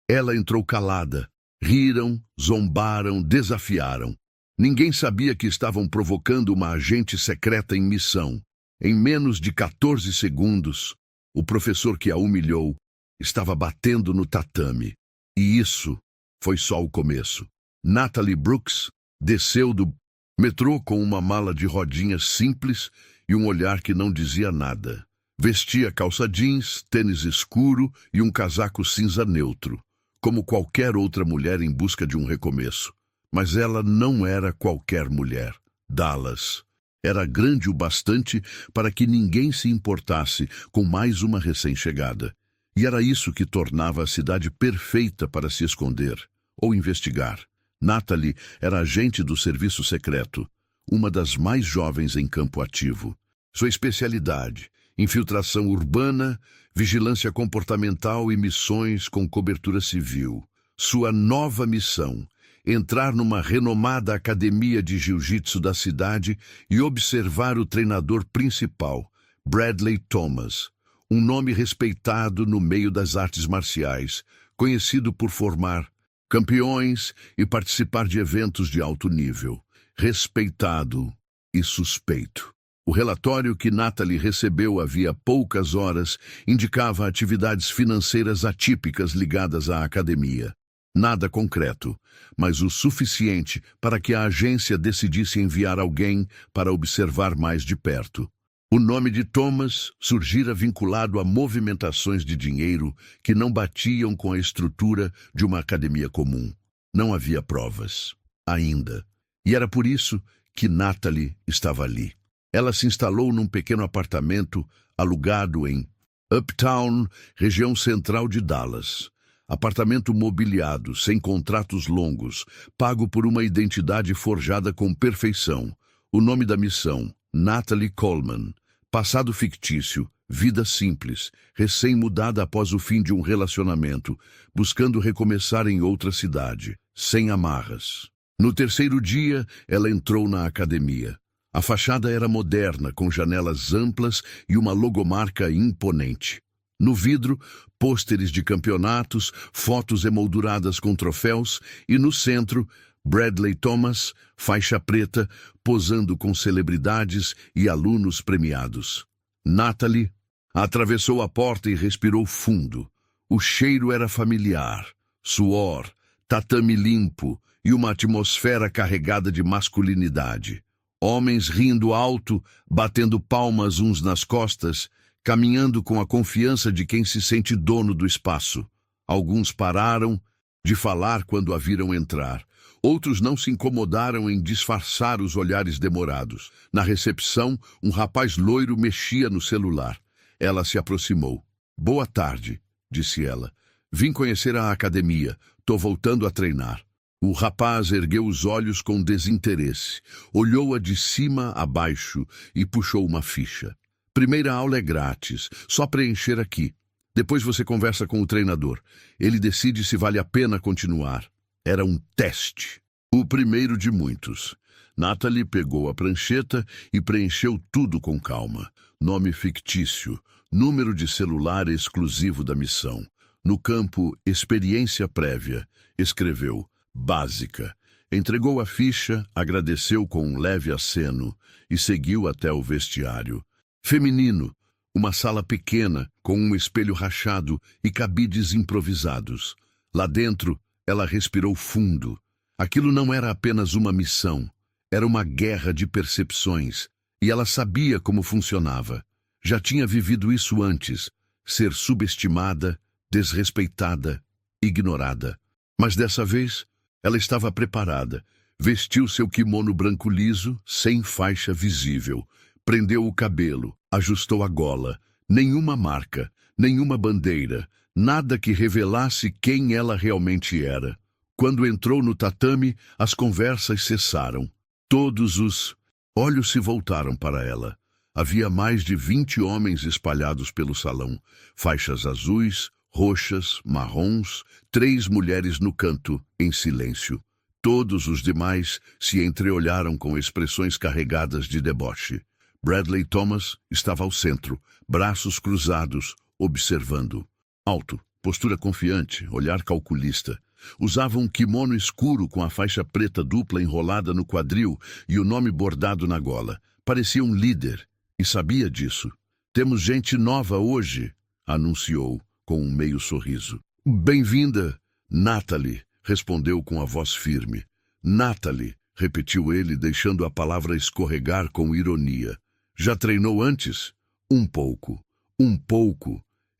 Ela entrou calada. Riram, zombaram, desafiaram. Ninguém sabia que estavam provocando uma agente secreta em missão. Em menos de 14 segundos, o professor que a humilhou estava batendo no tatame. E isso foi só o começo. Natalie Brooks desceu do metrô com uma mala de rodinhas simples e um olhar que não dizia nada. Vestia calça jeans, tênis escuro e um casaco cinza neutro, como qualquer outra mulher em busca de um recomeço. Mas ela não era qualquer mulher. Dallas era grande o bastante para que ninguém se importasse com mais uma recém-chegada. E era isso que tornava a cidade perfeita para se esconder ou investigar. Natalie era agente do serviço secreto, uma das mais jovens em campo ativo. Sua especialidade: infiltração urbana, vigilância comportamental e missões com cobertura civil. Sua nova missão: entrar numa renomada academia de jiu-jitsu da cidade e observar o treinador principal, Bradley Thomas, um nome respeitado no meio das artes marciais, conhecido por formar campeões e participar de eventos de alto nível. Respeitado e suspeito. O relatório que Natalie recebeu havia poucas horas indicava atividades financeiras atípicas ligadas à academia. Nada concreto, mas o suficiente para que a agência decidisse enviar alguém para observar mais de perto. O nome de Thomas surgira vinculado a movimentações de dinheiro que não batiam com a estrutura de uma academia comum. Não havia provas, ainda. E era por isso que Natalie estava ali. Ela se instalou num pequeno apartamento alugado em Uptown, região central de Dallas. Apartamento mobiliado, sem contratos longos, pago por uma identidade forjada com perfeição. O nome da missão: Natalie Coleman. Passado fictício, vida simples, recém-mudada após o fim de um relacionamento, buscando recomeçar em outra cidade, sem amarras. No terceiro dia, ela entrou na academia. A fachada era moderna, com janelas amplas e uma logomarca imponente. No vidro, pôsteres de campeonatos, fotos emolduradas com troféus e, no centro, Bradley Thomas, faixa preta, posando com celebridades e alunos premiados. Natalie atravessou a porta e respirou fundo. O cheiro era familiar. Suor, tatame limpo e uma atmosfera carregada de masculinidade. Homens rindo alto, batendo palmas uns nas costas, caminhando com a confiança de quem se sente dono do espaço. Alguns pararam de falar quando a viram entrar. Outros não se incomodaram em disfarçar os olhares demorados. Na recepção, um rapaz loiro mexia no celular. Ela se aproximou. "Boa tarde", disse ela. "Vim conhecer a academia. Tô voltando a treinar." O rapaz ergueu os olhos com desinteresse, olhou-a de cima a baixo e puxou uma ficha. "Primeira aula é grátis, só preencher aqui. Depois você conversa com o treinador. Ele decide se vale a pena continuar." Era um teste. O primeiro de muitos. Natalie pegou a prancheta e preencheu tudo com calma. Nome fictício, número de celular exclusivo da missão. No campo experiência prévia, escreveu básica. Entregou a ficha, agradeceu com um leve aceno e seguiu até o vestiário. Feminino, uma sala pequena com um espelho rachado e cabides improvisados. Lá dentro, ela respirou fundo. Aquilo não era apenas uma missão, era uma guerra de percepções, e ela sabia como funcionava. Já tinha vivido isso antes, ser subestimada, desrespeitada, ignorada. Mas dessa vez, ela estava preparada. Vestiu seu kimono branco liso, sem faixa visível. Prendeu o cabelo, ajustou a gola. Nenhuma marca, nenhuma bandeira, nada que revelasse quem ela realmente era. Quando entrou no tatame, as conversas cessaram. Todos os olhos se voltaram para ela. Havia mais de 20 homens espalhados pelo salão. Faixas azuis, roxas, marrons, 3 mulheres no canto, em silêncio. Todos os demais se entreolharam com expressões carregadas de deboche. Bradley Thomas estava ao centro, braços cruzados, observando. Alto, postura confiante, olhar calculista. Usava um kimono escuro com a faixa preta dupla enrolada no quadril e o nome bordado na gola. Parecia um líder, e sabia disso. Temos gente nova hoje, anunciou, com um meio sorriso. Bem-vinda, Natalie, respondeu com a voz firme. Natalie, repetiu ele, deixando a palavra escorregar com ironia. Já treinou antes? Um pouco,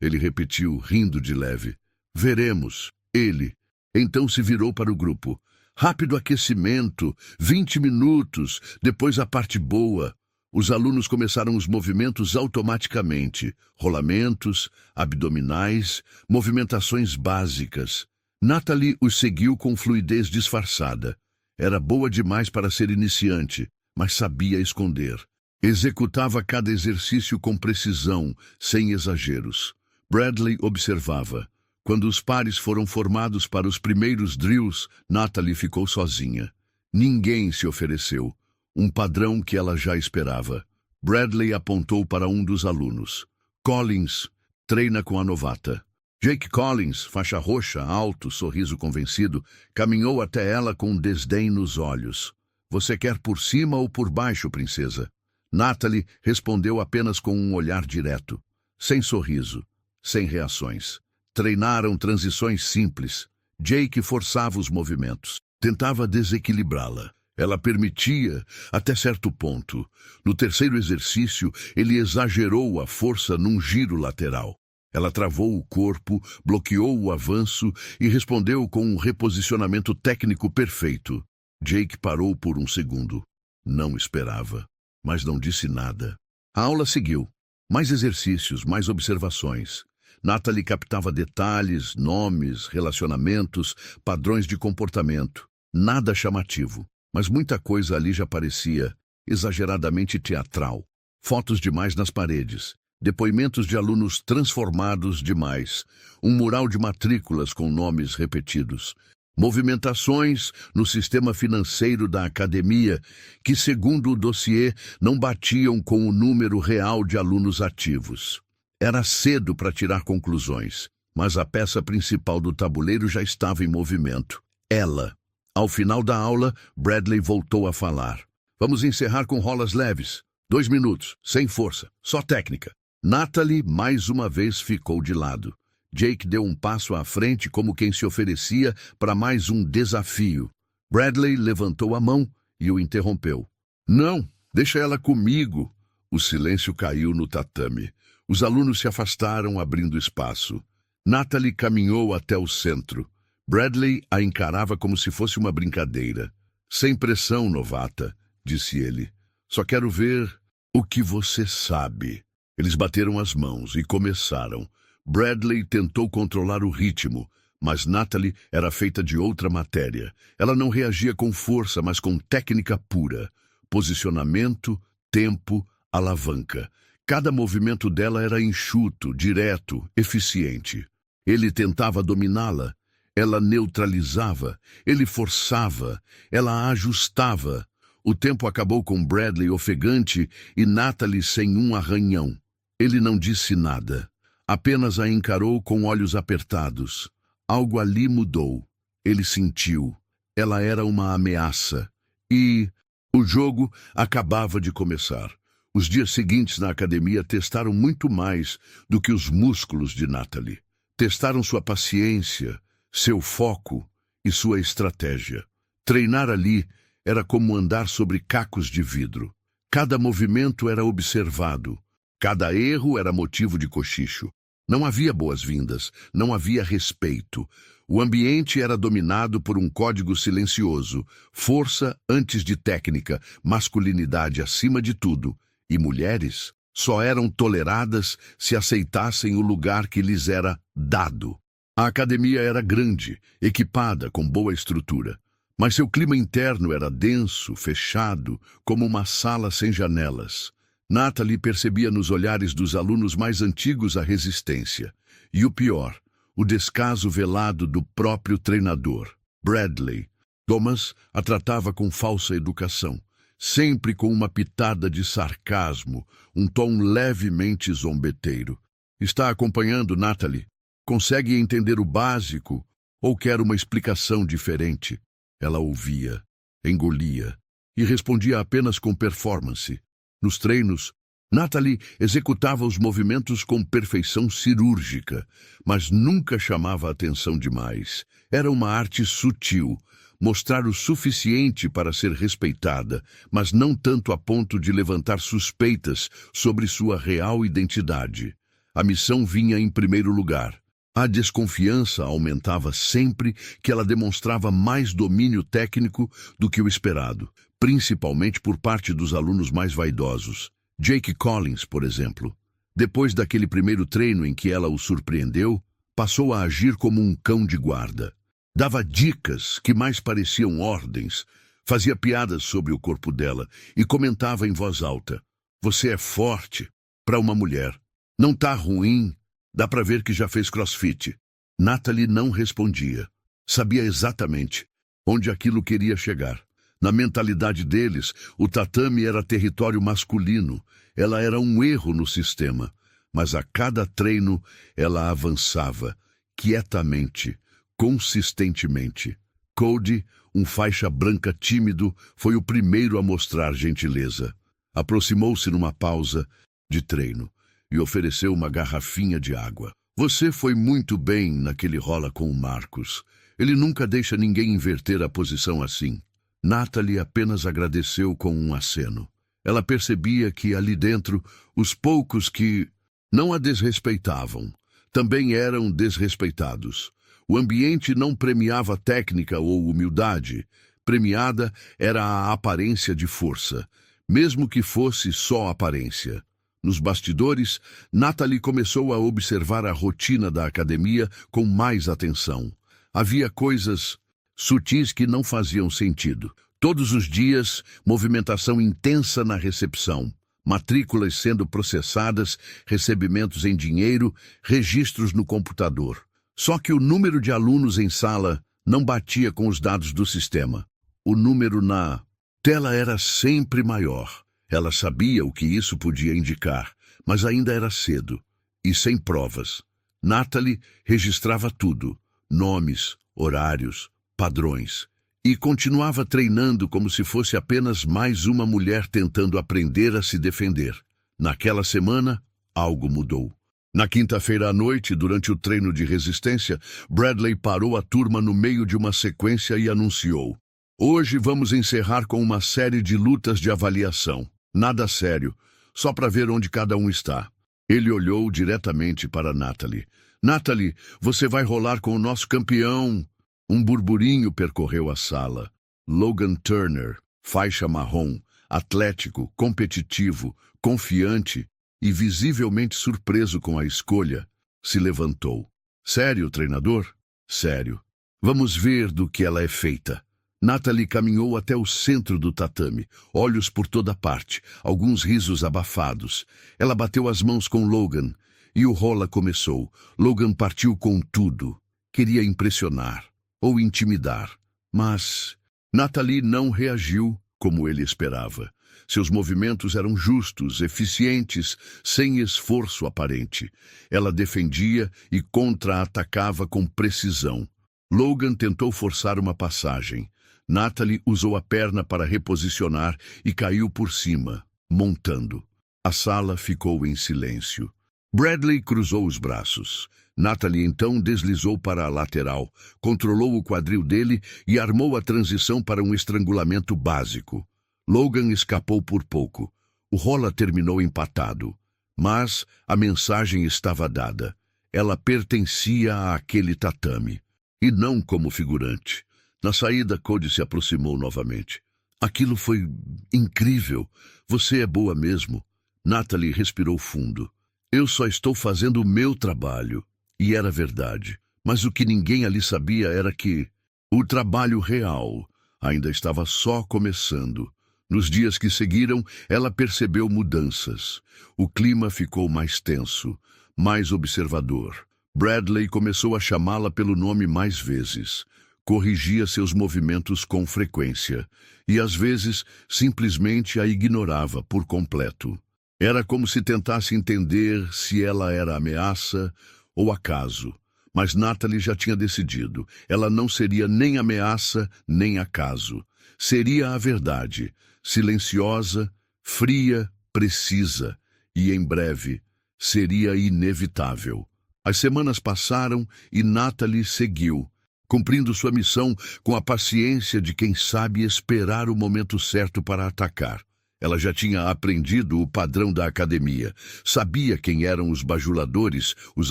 ele repetiu, rindo de leve. Veremos, ele. Então se virou para o grupo. Rápido aquecimento, 20 minutos, depois a parte boa. Os alunos começaram os movimentos automaticamente. Rolamentos, abdominais, movimentações básicas. Natalie os seguiu com fluidez disfarçada. Era boa demais para ser iniciante, mas sabia esconder. Executava cada exercício com precisão, sem exageros. Bradley observava. Quando os pares foram formados para os primeiros drills, Natalie ficou sozinha. Ninguém se ofereceu. Um padrão que ela já esperava. Bradley apontou para um dos alunos. Collins treina com a novata. Jake Collins, faixa roxa, alto, sorriso convencido, caminhou até ela com desdém nos olhos. Você quer por cima ou por baixo, princesa? Natalie respondeu apenas com um olhar direto. Sem sorriso, sem reações. Treinaram transições simples. Jake forçava os movimentos. Tentava desequilibrá-la. Ela permitia, até certo ponto. No terceiro exercício, ele exagerou a força num giro lateral. Ela travou o corpo, bloqueou o avanço e respondeu com um reposicionamento técnico perfeito. Jake parou por um segundo. Não esperava, mas não disse nada. A aula seguiu. Mais exercícios, mais observações. Natalie captava detalhes, nomes, relacionamentos, padrões de comportamento. Nada chamativo, mas muita coisa ali já parecia exageradamente teatral. Fotos demais nas paredes, depoimentos de alunos transformados demais, um mural de matrículas com nomes repetidos, movimentações no sistema financeiro da academia que, segundo o dossiê, não batiam com o número real de alunos ativos. Era cedo para tirar conclusões, mas a peça principal do tabuleiro já estava em movimento. Ela. Ao final da aula, Bradley voltou a falar. Vamos encerrar com rolas leves. 2 minutos, sem força, só técnica. Natalie mais uma vez ficou de lado. Jake deu um passo à frente como quem se oferecia para mais um desafio. Bradley levantou a mão e o interrompeu. Não, deixa ela comigo. O silêncio caiu no tatame. Os alunos se afastaram, abrindo espaço. Natalie caminhou até o centro. Bradley a encarava como se fosse uma brincadeira. Sem pressão, novata, disse ele. Só quero ver o que você sabe. Eles bateram as mãos e começaram. Bradley tentou controlar o ritmo, mas Natalie era feita de outra matéria. Ela não reagia com força, mas com técnica pura. Posicionamento, tempo, alavanca. Cada movimento dela era enxuto, direto, eficiente. Ele tentava dominá-la. Ela neutralizava, ele forçava, ela ajustava. O tempo acabou com Bradley ofegante e Natalie sem um arranhão. Ele não disse nada, apenas a encarou com olhos apertados. Algo ali mudou. Ele sentiu. Ela era uma ameaça. E o jogo acabava de começar. Os dias seguintes na academia testaram muito mais do que os músculos de Natalie. Testaram sua paciência, seu foco e sua estratégia. Treinar ali era como andar sobre cacos de vidro. Cada movimento era observado. Cada erro era motivo de cochicho. Não havia boas-vindas, não havia respeito. O ambiente era dominado por um código silencioso. Força antes de técnica, masculinidade acima de tudo. E mulheres só eram toleradas se aceitassem o lugar que lhes era dado. A academia era grande, equipada com boa estrutura, mas seu clima interno era denso, fechado, como uma sala sem janelas. Natalie percebia nos olhares dos alunos mais antigos a resistência. E o pior, o descaso velado do próprio treinador, Bradley. Thomas a tratava com falsa educação, sempre com uma pitada de sarcasmo, um tom levemente zombeteiro. Está acompanhando, Natalie? Consegue entender o básico ou quer uma explicação diferente? Ela ouvia, engolia e respondia apenas com performance. Nos treinos, Natalie executava os movimentos com perfeição cirúrgica, mas nunca chamava a atenção demais. Era uma arte sutil, mostrar o suficiente para ser respeitada, mas não tanto a ponto de levantar suspeitas sobre sua real identidade. A missão vinha em primeiro lugar. A desconfiança aumentava sempre que ela demonstrava mais domínio técnico do que o esperado, principalmente por parte dos alunos mais vaidosos. Jake Collins, por exemplo. Depois daquele primeiro treino em que ela o surpreendeu, passou a agir como um cão de guarda. Dava dicas que mais pareciam ordens, fazia piadas sobre o corpo dela e comentava em voz alta: "Você é forte para uma mulher. Não tá ruim. Dá para ver que já fez crossfit." Natalie não respondia. Sabia exatamente onde aquilo queria chegar. Na mentalidade deles, o tatame era território masculino. Ela era um erro no sistema. Mas a cada treino, ela avançava, quietamente, consistentemente. Cody, um faixa branca tímido, foi o primeiro a mostrar gentileza. Aproximou-se numa pausa de treino e ofereceu uma garrafinha de água. "Você foi muito bem naquele rola com o Marcus. Ele nunca deixa ninguém inverter a posição assim." Natalie apenas agradeceu com um aceno. Ela percebia que ali dentro, os poucos que não a desrespeitavam também eram desrespeitados. O ambiente não premiava técnica ou humildade. Premiada era a aparência de força, mesmo que fosse só aparência. Nos bastidores, Natalie começou a observar a rotina da academia com mais atenção. Havia coisas sutis que não faziam sentido. Todos os dias, movimentação intensa na recepção, matrículas sendo processadas, recebimentos em dinheiro, registros no computador. Só que o número de alunos em sala não batia com os dados do sistema. O número na tela era sempre maior. Ela sabia o que isso podia indicar, mas ainda era cedo e sem provas. Natalie registrava tudo: nomes, horários, padrões, e continuava treinando como se fosse apenas mais uma mulher tentando aprender a se defender. Naquela semana, algo mudou. Na quinta-feira à noite, durante o treino de resistência, Bradley parou a turma no meio de uma sequência e anunciou: "Hoje vamos encerrar com uma série de lutas de avaliação. Nada sério, só para ver onde cada um está." Ele olhou diretamente para Natalie. "Natalie, você vai rolar com o nosso campeão." Um burburinho percorreu a sala. Logan Turner, faixa marrom, atlético, competitivo, confiante e visivelmente surpreso com a escolha, se levantou. "Sério, treinador?" "Sério. Vamos ver do que ela é feita." Natalie caminhou até o centro do tatame, olhos por toda parte, alguns risos abafados. Ela bateu as mãos com Logan e o rola começou. Logan partiu com tudo. Queria impressionar ou intimidar, mas Natalie não reagiu como ele esperava. Seus movimentos eram justos, eficientes, sem esforço aparente. Ela defendia e contra-atacava com precisão. Logan tentou forçar uma passagem. Natalie usou a perna para reposicionar e caiu por cima, montando. A sala ficou em silêncio. Bradley cruzou os braços. Natalie então deslizou para a lateral, controlou o quadril dele e armou a transição para um estrangulamento básico. Logan escapou por pouco. O rola terminou empatado. Mas a mensagem estava dada. Ela pertencia àquele tatame, e não como figurante. Na saída, Cody se aproximou novamente. "Aquilo foi incrível. Você é boa mesmo." Natalie respirou fundo. "Eu só estou fazendo o meu trabalho." E era verdade. Mas o que ninguém ali sabia era que o trabalho real ainda estava só começando. Nos dias que seguiram, ela percebeu mudanças. O clima ficou mais tenso, mais observador. Bradley começou a chamá-la pelo nome mais vezes. Corrigia seus movimentos com frequência e, às vezes, simplesmente a ignorava por completo. Era como se tentasse entender se ela era ameaça ou acaso. Mas Natalie já tinha decidido. Ela não seria nem ameaça, nem acaso. Seria a verdade, silenciosa, fria, precisa, e em breve seria inevitável. As semanas passaram e Natalie seguiu, cumprindo sua missão com a paciência de quem sabe esperar o momento certo para atacar. Ela já tinha aprendido o padrão da academia, sabia quem eram os bajuladores, os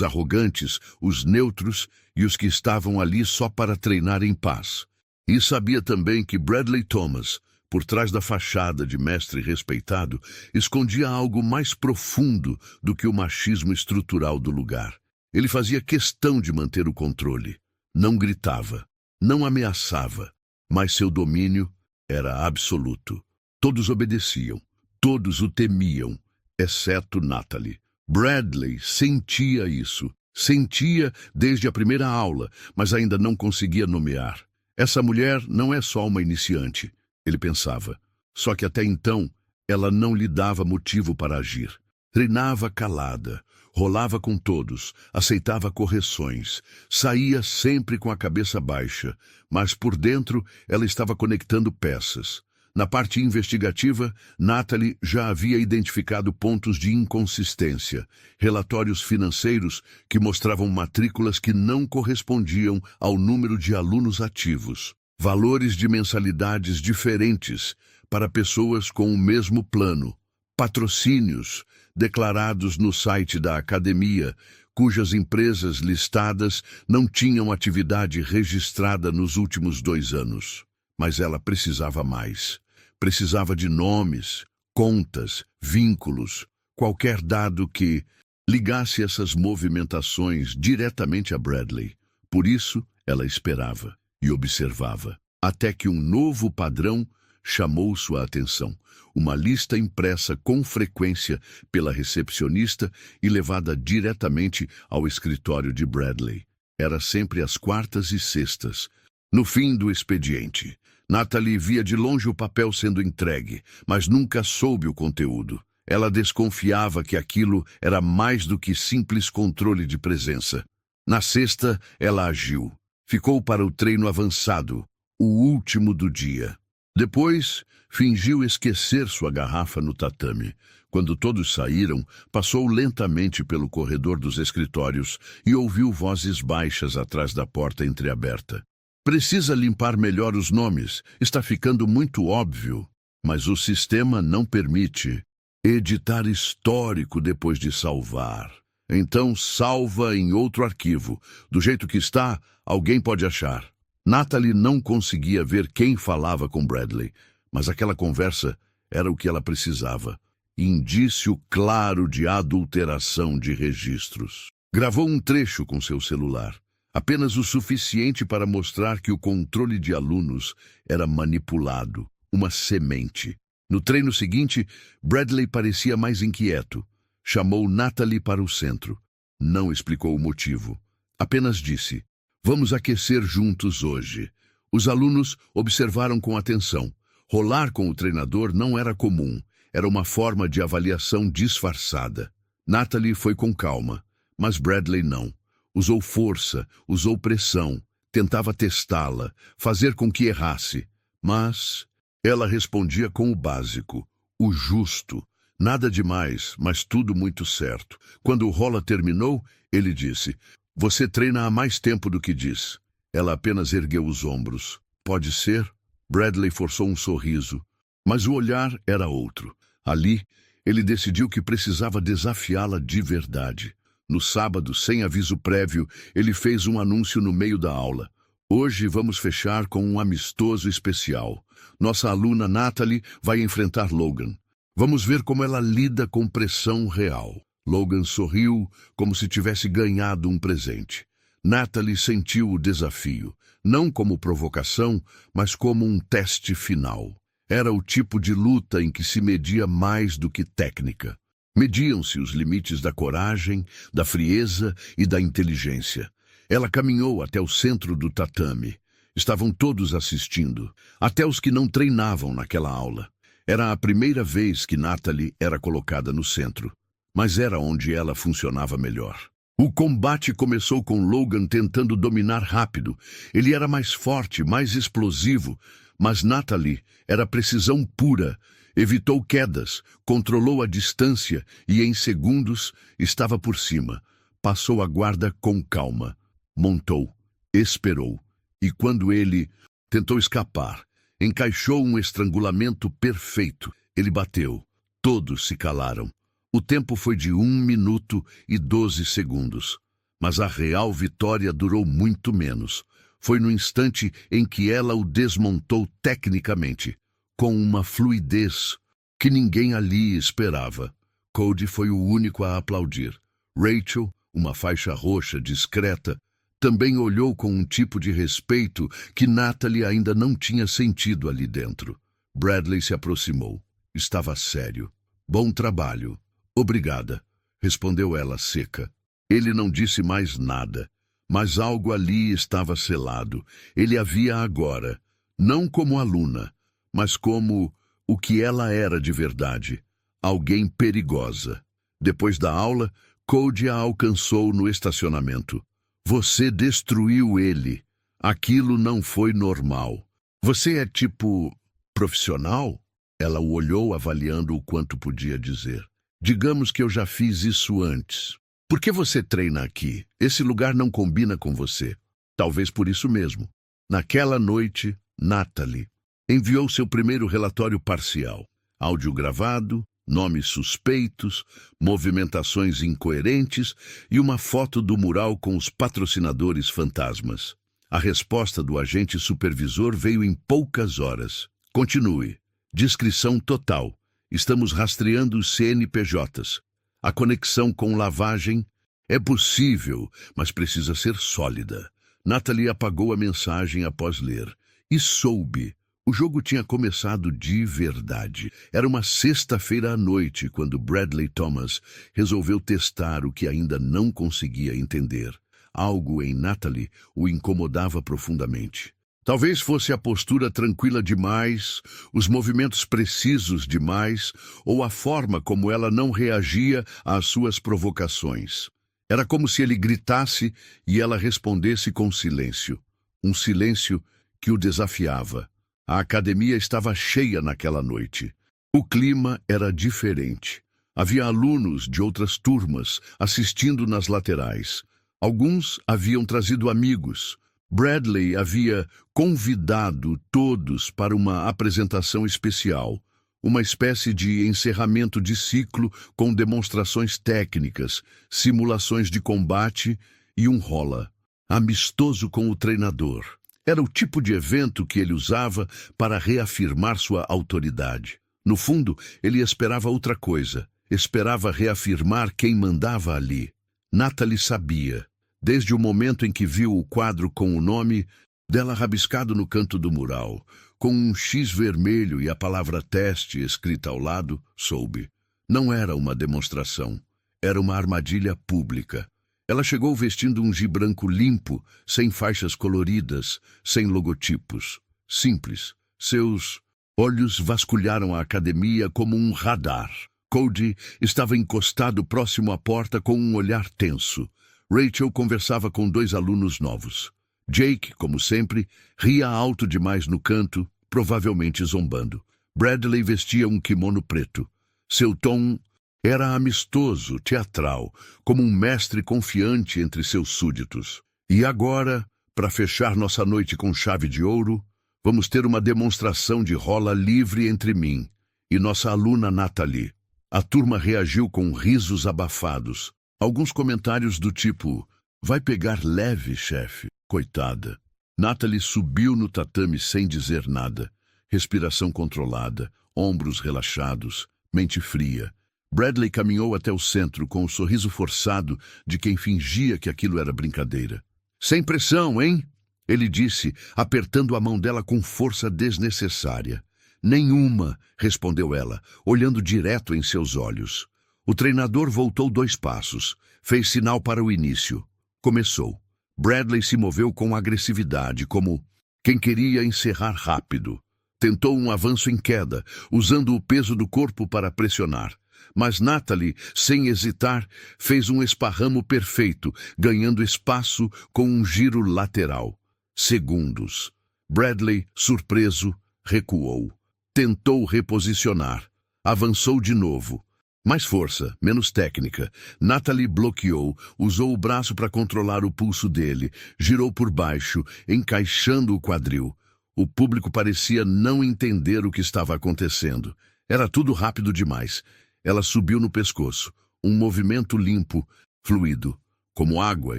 arrogantes, os neutros e os que estavam ali só para treinar em paz. E sabia também que Bradley Thomas, por trás da fachada de mestre respeitado, escondia algo mais profundo do que o machismo estrutural do lugar. Ele fazia questão de manter o controle. Não gritava, não ameaçava, mas seu domínio era absoluto. Todos obedeciam, todos o temiam, exceto Natalie. Bradley sentia isso, sentia desde a primeira aula, mas ainda não conseguia nomear. Essa mulher não é só uma iniciante, ele pensava. Só que até então, ela não lhe dava motivo para agir. Treinava calada, rolava com todos, aceitava correções, saía sempre com a cabeça baixa, mas por dentro ela estava conectando peças. Na parte investigativa, Natalie já havia identificado pontos de inconsistência, relatórios financeiros que mostravam matrículas que não correspondiam ao número de alunos ativos, valores de mensalidades diferentes para pessoas com o mesmo plano, patrocínios declarados no site da academia, cujas empresas listadas não tinham atividade registrada nos últimos 2 anos. Mas ela precisava mais. Precisava de nomes, contas, vínculos, qualquer dado que ligasse essas movimentações diretamente a Bradley. Por isso, ela esperava e observava, até que um novo padrão chamou sua atenção. Uma lista impressa com frequência pela recepcionista e levada diretamente ao escritório de Bradley. Era sempre às quartas e sextas, no fim do expediente. Natalie via de longe o papel sendo entregue, mas nunca soube o conteúdo. Ela desconfiava que aquilo era mais do que simples controle de presença. Na sexta, ela agiu. Ficou para o treino avançado, o último do dia. Depois, fingiu esquecer sua garrafa no tatame. Quando todos saíram, passou lentamente pelo corredor dos escritórios e ouviu vozes baixas atrás da porta entreaberta. Precisa limpar melhor os nomes, está ficando muito óbvio, mas o sistema não permite editar histórico depois de salvar. Então salva em outro arquivo. Do jeito que está, alguém pode achar. Natalie não conseguia ver quem falava com Bradley, mas aquela conversa era o que ela precisava. Indício claro de adulteração de registros. Gravou um trecho com seu celular. Apenas o suficiente para mostrar que o controle de alunos era manipulado, uma semente. No treino seguinte, Bradley parecia mais inquieto. Chamou Natalie para o centro. Não explicou o motivo. Apenas disse, vamos aquecer juntos hoje. Os alunos observaram com atenção. Rolar com o treinador não era comum. Era uma forma de avaliação disfarçada. Natalie foi com calma, mas Bradley não. Usou força, usou pressão, tentava testá-la, fazer com que errasse. Mas ela respondia com o básico, o justo. Nada demais, mas tudo muito certo. Quando o rola terminou, ele disse, você treina há mais tempo do que diz. Ela apenas ergueu os ombros. Pode ser? Bradley forçou um sorriso, mas o olhar era outro. Ali, ele decidiu que precisava desafiá-la de verdade. No sábado, sem aviso prévio, ele fez um anúncio no meio da aula. Hoje vamos fechar com um amistoso especial. Nossa aluna Natalie vai enfrentar Logan. Vamos ver como ela lida com pressão real. Logan sorriu como se tivesse ganhado um presente. Natalie sentiu o desafio, não como provocação, mas como um teste final. Era o tipo de luta em que se media mais do que técnica. Mediam-se os limites da coragem, da frieza e da inteligência. Ela caminhou até o centro do tatame. Estavam todos assistindo, até os que não treinavam naquela aula. Era a primeira vez que Natalie era colocada no centro, mas era onde ela funcionava melhor. O combate começou com Logan tentando dominar rápido. Ele era mais forte, mais explosivo, mas Natalie era precisão pura. Evitou quedas, controlou a distância e, em segundos, estava por cima. Passou a guarda com calma. Montou, esperou. E quando ele tentou escapar, encaixou um estrangulamento perfeito. Ele bateu. Todos se calaram. O tempo foi de 1 minuto e 12 segundos. Mas a real vitória durou muito menos. Foi no instante em que ela o desmontou tecnicamente, com uma fluidez que ninguém ali esperava. Cody foi o único a aplaudir. Rachel, uma faixa roxa discreta, também olhou com um tipo de respeito que Natalie ainda não tinha sentido ali dentro. Bradley se aproximou. Estava sério. Bom trabalho. Obrigada, respondeu ela seca. Ele não disse mais nada, mas algo ali estava selado. Ele a via agora, não como aluna, mas como o que ela era de verdade, alguém perigosa. Depois da aula, Cody a alcançou no estacionamento. Você destruiu ele. Aquilo não foi normal. Você é tipo profissional? Ela o olhou avaliando o quanto podia dizer. Digamos que eu já fiz isso antes. Por que você treina aqui? Esse lugar não combina com você. Talvez por isso mesmo. Naquela noite, Natalie enviou seu primeiro relatório parcial. Áudio gravado, nomes suspeitos, movimentações incoerentes e uma foto do mural com os patrocinadores fantasmas. A resposta do agente supervisor veio em poucas horas. Continue. Descrição total. Estamos rastreando os CNPJs. A conexão com lavagem é possível, mas precisa ser sólida. Natalie apagou a mensagem após ler. E soube. O jogo tinha começado de verdade. Era uma sexta-feira à noite quando Bradley Thomas resolveu testar o que ainda não conseguia entender. Algo em Natalie o incomodava profundamente. Talvez fosse a postura tranquila demais, os movimentos precisos demais, ou a forma como ela não reagia às suas provocações. Era como se ele gritasse e ela respondesse com silêncio. Um silêncio que o desafiava. A academia estava cheia naquela noite. O clima era diferente. Havia alunos de outras turmas assistindo nas laterais. Alguns haviam trazido amigos. Bradley havia convidado todos para uma apresentação especial, uma espécie de encerramento de ciclo com demonstrações técnicas, simulações de combate e um rola, amistoso com o treinador. Era o tipo de evento que ele usava para reafirmar sua autoridade. No fundo, ele esperava outra coisa, esperava reafirmar quem mandava ali. Natalie sabia. Desde o momento em que viu o quadro com o nome dela rabiscado no canto do mural, com um X vermelho e a palavra teste escrita ao lado, soube. Não era uma demonstração, era uma armadilha pública. Ela chegou vestindo um gi branco limpo, sem faixas coloridas, sem logotipos. Simples. Seus olhos vasculharam a academia como um radar. Cody estava encostado próximo à porta com um olhar tenso. Rachel conversava com 2 alunos novos. Jake, como sempre, ria alto demais no canto, provavelmente zombando. Bradley vestia um kimono preto. Seu tom era amistoso, teatral, como um mestre confiante entre seus súditos. E agora, para fechar nossa noite com chave de ouro, vamos ter uma demonstração de rola livre entre mim e nossa aluna Natalie. A turma reagiu com risos abafados. Alguns comentários do tipo, vai pegar leve, chefe, coitada. Natalie subiu no tatame sem dizer nada. Respiração controlada, ombros relaxados, mente fria. Bradley caminhou até o centro com o sorriso forçado de quem fingia que aquilo era brincadeira. Sem pressão, hein? Ele disse, apertando a mão dela com força desnecessária. Nenhuma, respondeu ela, olhando direto em seus olhos. O treinador voltou 2 passos, fez sinal para o início. Começou. Bradley se moveu com agressividade, como quem queria encerrar rápido. Tentou um avanço em queda, usando o peso do corpo para pressionar. Mas Natalie, sem hesitar, fez um esparramo perfeito, ganhando espaço com um giro lateral. Segundos. Bradley, surpreso, recuou. Tentou reposicionar. Avançou de novo. Mais força, menos técnica. Natalie bloqueou, usou o braço para controlar o pulso dele, girou por baixo, encaixando o quadril. O público parecia não entender o que estava acontecendo. Era tudo rápido demais. Ela subiu no pescoço, um movimento limpo, fluido, como água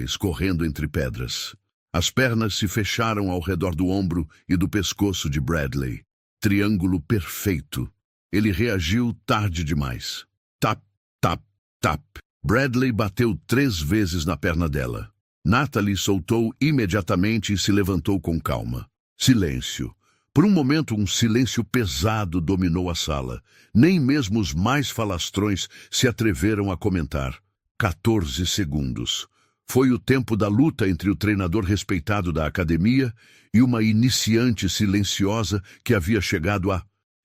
escorrendo entre pedras. As pernas se fecharam ao redor do ombro e do pescoço de Bradley. Triângulo perfeito. Ele reagiu tarde demais. Tap, tap, tap. Bradley bateu 3 vezes na perna dela. Natalie soltou imediatamente e se levantou com calma. Silêncio. Por um momento, um silêncio pesado dominou a sala. Nem mesmo os mais falastrões se atreveram a comentar. 14 segundos. Foi o tempo da luta entre o treinador respeitado da academia e uma iniciante silenciosa que havia chegado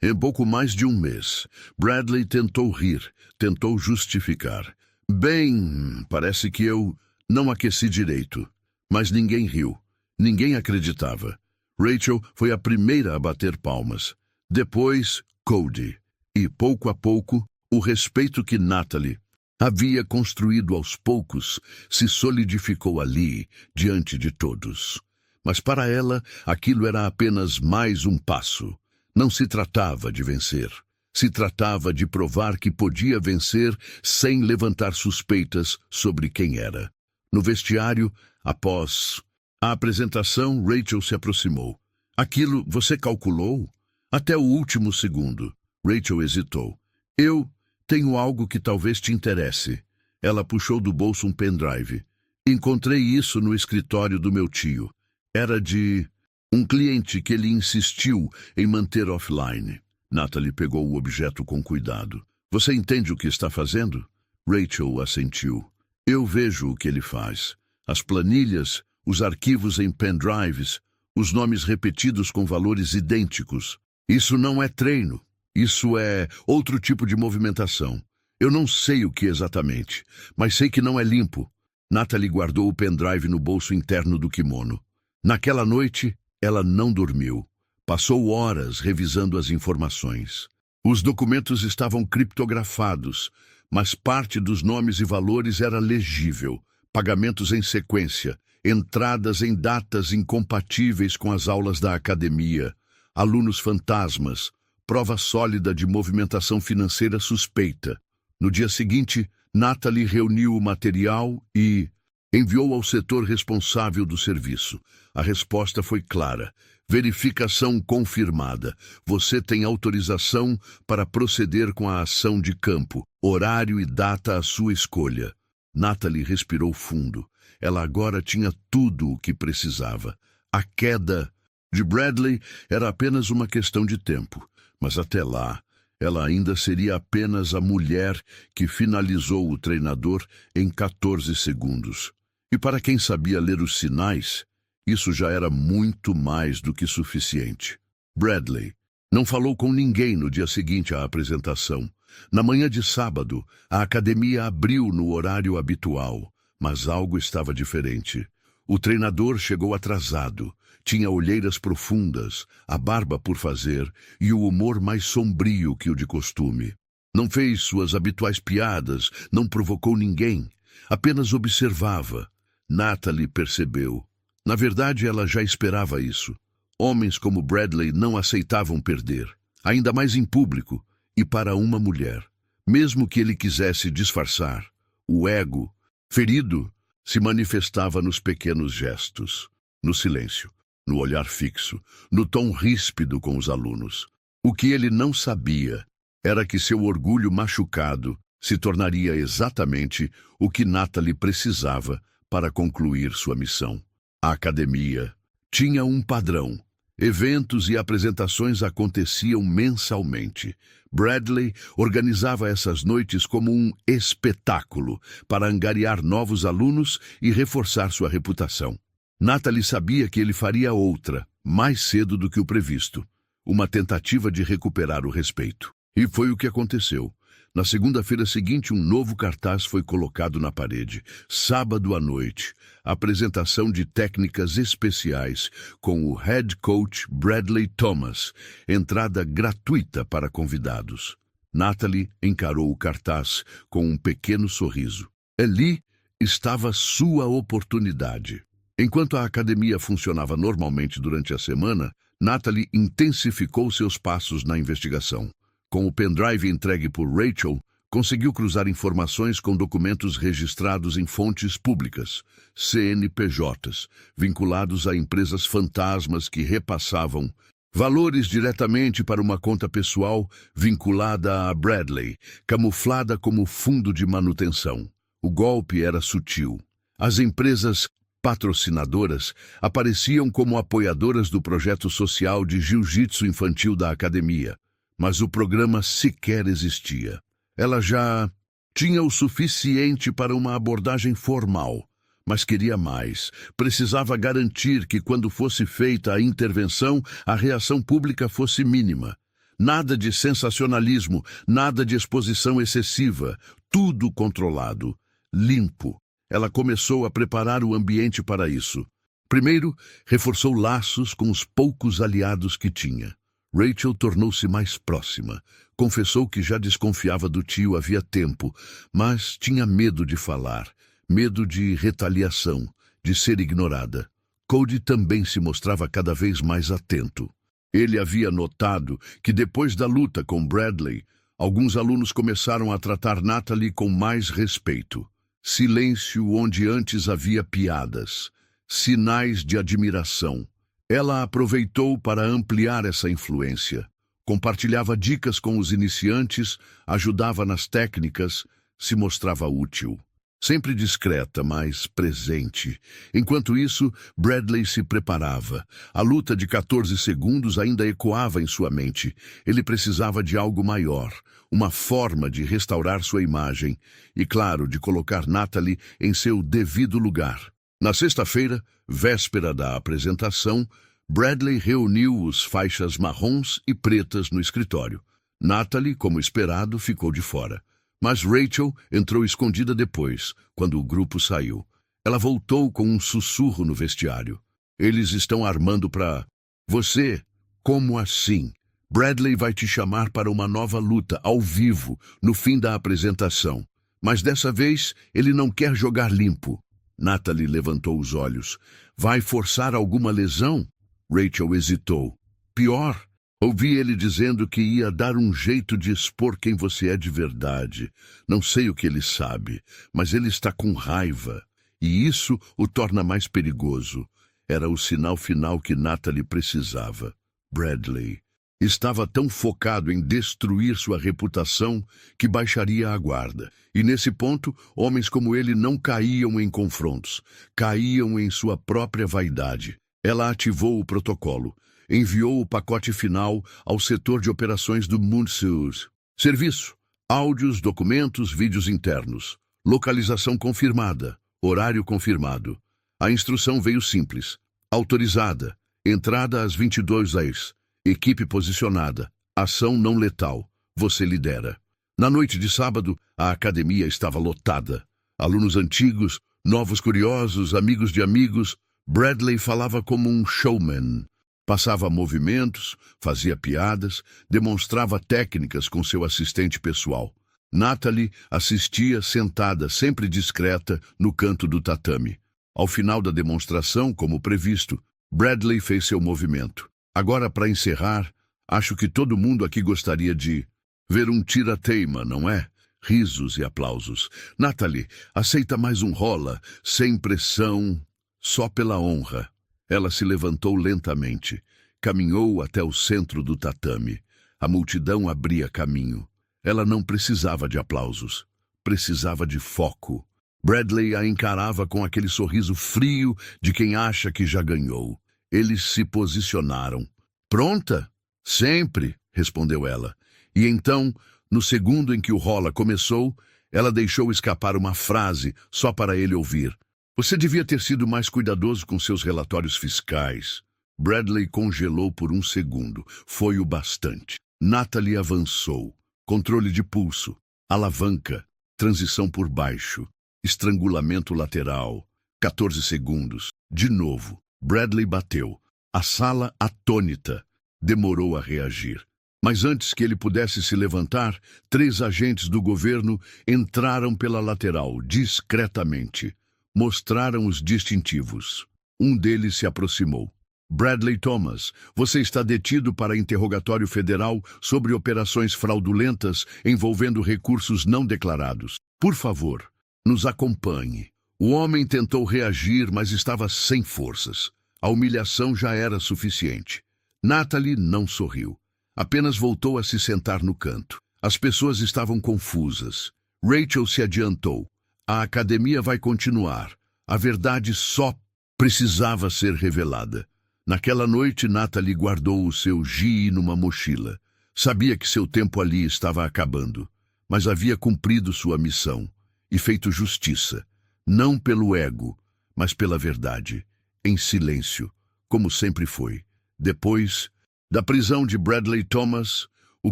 em pouco mais de um mês. Bradley tentou rir, tentou justificar. Bem, parece que eu não aqueci direito. Mas ninguém riu. Ninguém acreditava. Rachel foi a primeira a bater palmas. Depois, Cody. E, pouco a pouco, o respeito que Natalie havia construído aos poucos se solidificou ali, diante de todos. Mas para ela, aquilo era apenas mais um passo. Não se tratava de vencer. Se tratava de provar que podia vencer sem levantar suspeitas sobre quem era. No vestiário, após a apresentação, Rachel se aproximou. Aquilo você calculou? Até o último segundo. Rachel hesitou. Eu tenho algo que talvez te interesse. Ela puxou do bolso um pendrive. Encontrei isso no escritório do meu tio. Era de um cliente que ele insistiu em manter offline. Natalie pegou o objeto com cuidado. Você entende o que está fazendo? Rachel assentiu. Eu vejo o que ele faz. As planilhas, os arquivos em pendrives, os nomes repetidos com valores idênticos. Isso não é treino. Isso é outro tipo de movimentação. Eu não sei o que exatamente, mas sei que não é limpo. Natalie guardou o pendrive no bolso interno do kimono. Naquela noite, ela não dormiu. Passou horas revisando as informações. Os documentos estavam criptografados, mas parte dos nomes e valores era legível. Pagamentos em sequência, entradas em datas incompatíveis com as aulas da academia, alunos fantasmas, prova sólida de movimentação financeira suspeita. No dia seguinte, Natalie reuniu o material e enviou ao setor responsável do serviço. A resposta foi clara. Verificação confirmada. Você tem autorização para proceder com a ação de campo. Horário e data à sua escolha. Natalie respirou fundo. Ela agora tinha tudo o que precisava. A queda de Bradley era apenas uma questão de tempo. Mas até lá, ela ainda seria apenas a mulher que finalizou o treinador em 14 segundos. E para quem sabia ler os sinais, isso já era muito mais do que suficiente. Bradley não falou com ninguém no dia seguinte à apresentação. Na manhã de sábado, a academia abriu no horário habitual, mas algo estava diferente. O treinador chegou atrasado, tinha olheiras profundas, a barba por fazer e o humor mais sombrio que o de costume. Não fez suas habituais piadas, não provocou ninguém, apenas observava. Natalie percebeu. Na verdade, ela já esperava isso. Homens como Bradley não aceitavam perder, ainda mais em público, e para uma mulher. Mesmo que ele quisesse disfarçar, o ego, ferido, se manifestava nos pequenos gestos, no silêncio, no olhar fixo, no tom ríspido com os alunos. O que ele não sabia era que seu orgulho machucado se tornaria exatamente o que Natalie precisava para concluir sua missão. A academia tinha um padrão. Eventos e apresentações aconteciam mensalmente. Bradley organizava essas noites como um espetáculo para angariar novos alunos e reforçar sua reputação. Natalie sabia que ele faria outra, mais cedo do que o previsto. Uma tentativa de recuperar o respeito. E foi o que aconteceu. Na segunda-feira seguinte, um novo cartaz foi colocado na parede. Sábado à noite, apresentação de técnicas especiais com o head coach Bradley Thomas. Entrada gratuita para convidados. Natalie encarou o cartaz com um pequeno sorriso. Ali estava sua oportunidade. Enquanto a academia funcionava normalmente durante a semana, Natalie intensificou seus passos na investigação. Com o pendrive entregue por Rachel, conseguiu cruzar informações com documentos registrados em fontes públicas, CNPJs, vinculados a empresas fantasmas que repassavam valores diretamente para uma conta pessoal vinculada a Bradley, camuflada como fundo de manutenção. O golpe era sutil. As empresas patrocinadoras apareciam como apoiadoras do projeto social de jiu-jitsu infantil da academia, mas o programa sequer existia. Ela já tinha o suficiente para uma abordagem formal, mas queria mais. Precisava garantir que, quando fosse feita a intervenção, a reação pública fosse mínima. Nada de sensacionalismo, nada de exposição excessiva, tudo controlado, limpo. Ela começou a preparar o ambiente para isso. Primeiro, reforçou laços com os poucos aliados que tinha. Rachel tornou-se mais próxima. Confessou que já desconfiava do tio havia tempo, mas tinha medo de falar, medo de retaliação, de ser ignorada. Cody também se mostrava cada vez mais atento. Ele havia notado que, depois da luta com Bradley, alguns alunos começaram a tratar Natalie com mais respeito. Silêncio onde antes havia piadas, sinais de admiração. Ela aproveitou para ampliar essa influência. Compartilhava dicas com os iniciantes, ajudava nas técnicas, se mostrava útil. Sempre discreta, mas presente. Enquanto isso, Bradley se preparava. A luta de 14 segundos ainda ecoava em sua mente. Ele precisava de algo maior, uma forma de restaurar sua imagem e, claro, de colocar Natalie em seu devido lugar. Na sexta-feira, véspera da apresentação, Bradley reuniu os faixas marrons e pretas no escritório. Natalie, como esperado, ficou de fora. Mas Rachel entrou escondida depois, quando o grupo saiu. Ela voltou com um sussurro no vestiário. Eles estão armando para... Você? Como assim? Bradley vai te chamar para uma nova luta, ao vivo, no fim da apresentação. Mas dessa vez, ele não quer jogar limpo. Natalie levantou os olhos. Vai forçar alguma lesão? Rachel hesitou. Pior... Ouvi ele dizendo que ia dar um jeito de expor quem você é de verdade. Não sei o que ele sabe, mas ele está com raiva. E isso o torna mais perigoso. Era o sinal final que Natalie precisava. Bradley estava tão focado em destruir sua reputação que baixaria a guarda. E nesse ponto, homens como ele não caíam em confrontos. Caíam em sua própria vaidade. Ela ativou o protocolo. Enviou o pacote final ao setor de operações do Moonseus. Serviço: áudios, documentos, vídeos internos. Localização confirmada. Horário confirmado. A instrução veio simples. Autorizada. Entrada às 22h. Equipe posicionada. Ação não letal. Você lidera. Na noite de sábado, a academia estava lotada. Alunos antigos, novos curiosos, amigos de amigos. Bradley falava como um showman. Passava movimentos, fazia piadas, demonstrava técnicas com seu assistente pessoal. Natalie assistia sentada, sempre discreta, no canto do tatame. Ao final da demonstração, como previsto, Bradley fez seu movimento. Agora, para encerrar, acho que todo mundo aqui gostaria de ver um tira-teima, não é? Risos e aplausos. Natalie, aceita mais um rola, sem pressão, só pela honra. Ela se levantou lentamente, caminhou até o centro do tatame. A multidão abria caminho. Ela não precisava de aplausos, precisava de foco. Bradley a encarava com aquele sorriso frio de quem acha que já ganhou. Eles se posicionaram. Pronta? Sempre, respondeu ela. E então, no segundo em que o rola começou, ela deixou escapar uma frase só para ele ouvir. Você devia ter sido mais cuidadoso com seus relatórios fiscais. Bradley congelou por um segundo. Foi o bastante. Natalie avançou. Controle de pulso. Alavanca, transição por baixo, estrangulamento lateral, 14 segundos. De novo, Bradley bateu. A sala, atônita, demorou a reagir. Mas antes que ele pudesse se levantar, 3 agentes do governo entraram pela lateral, discretamente. Mostraram os distintivos. Um deles se aproximou. Bradley Thomas, você está detido para interrogatório federal sobre operações fraudulentas envolvendo recursos não declarados. Por favor, nos acompanhe. O homem tentou reagir, mas estava sem forças. A humilhação já era suficiente. Natalie não sorriu. Apenas voltou a se sentar no canto. As pessoas estavam confusas. Rachel se adiantou. A academia vai continuar. A verdade só precisava ser revelada. Naquela noite, Natalie guardou o seu GI numa mochila. Sabia que seu tempo ali estava acabando, mas havia cumprido sua missão e feito justiça, não pelo ego, mas pela verdade, em silêncio, como sempre foi. Depois da prisão de Bradley Thomas, o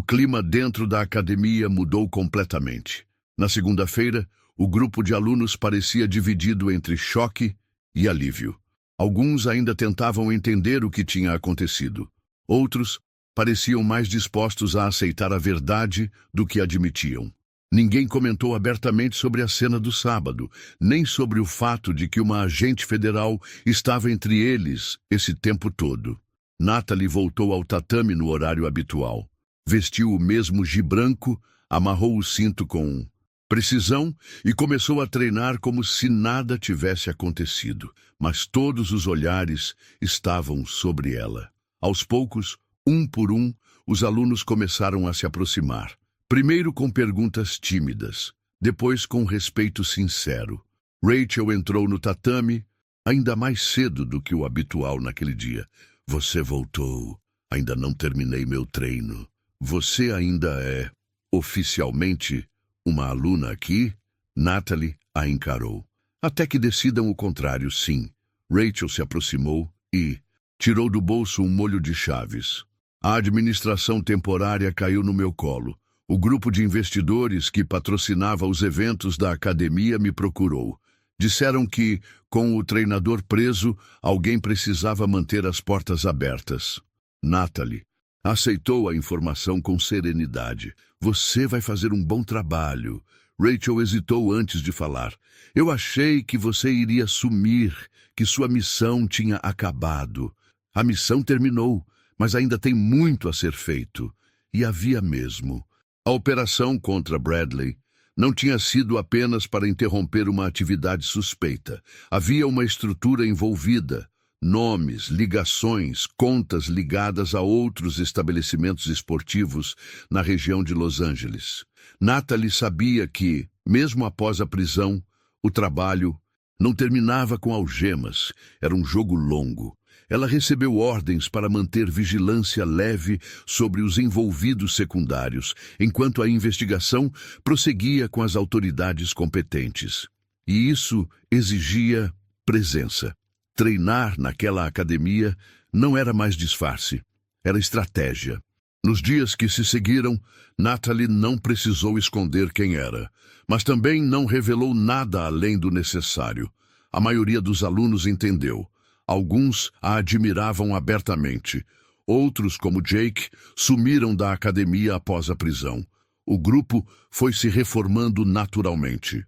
clima dentro da academia mudou completamente. Na segunda-feira, o grupo de alunos parecia dividido entre choque e alívio. Alguns ainda tentavam entender o que tinha acontecido. Outros pareciam mais dispostos a aceitar a verdade do que admitiam. Ninguém comentou abertamente sobre a cena do sábado, nem sobre o fato de que uma agente federal estava entre eles esse tempo todo. Natalie voltou ao tatame no horário habitual. Vestiu o mesmo gi branco, amarrou o cinto com precisão e começou a treinar como se nada tivesse acontecido. Mas todos os olhares estavam sobre ela. Aos poucos, um por um, os alunos começaram a se aproximar. Primeiro com perguntas tímidas, depois com respeito sincero. Rachel entrou no tatame ainda mais cedo do que o habitual naquele dia. Você voltou. Ainda não terminei meu treino. Você ainda é, oficialmente, uma aluna aqui? Natalie a encarou. Até que decidam o contrário, sim. Rachel se aproximou e tirou do bolso um molho de chaves. A administração temporária caiu no meu colo. O grupo de investidores que patrocinava os eventos da academia me procurou. Disseram que, com o treinador preso, alguém precisava manter as portas abertas. Natalie aceitou a informação com serenidade. Você vai fazer um bom trabalho. Rachel hesitou antes de falar. Eu achei que você iria sumir, que sua missão tinha acabado. A missão terminou, mas ainda tem muito a ser feito. E havia mesmo. A operação contra Bradley não tinha sido apenas para interromper uma atividade suspeita. Havia uma estrutura envolvida. Nomes, ligações, contas ligadas a outros estabelecimentos esportivos na região de Los Angeles. Natalie sabia que, mesmo após a prisão, o trabalho não terminava com algemas. Era um jogo longo. Ela recebeu ordens para manter vigilância leve sobre os envolvidos secundários, enquanto a investigação prosseguia com as autoridades competentes. E isso exigia presença. Treinar naquela academia não era mais disfarce, era estratégia. Nos dias que se seguiram, Natalie não precisou esconder quem era, mas também não revelou nada além do necessário. A maioria dos alunos entendeu. Alguns a admiravam abertamente. Outros, como Jake, sumiram da academia após a prisão. O grupo foi se reformando naturalmente.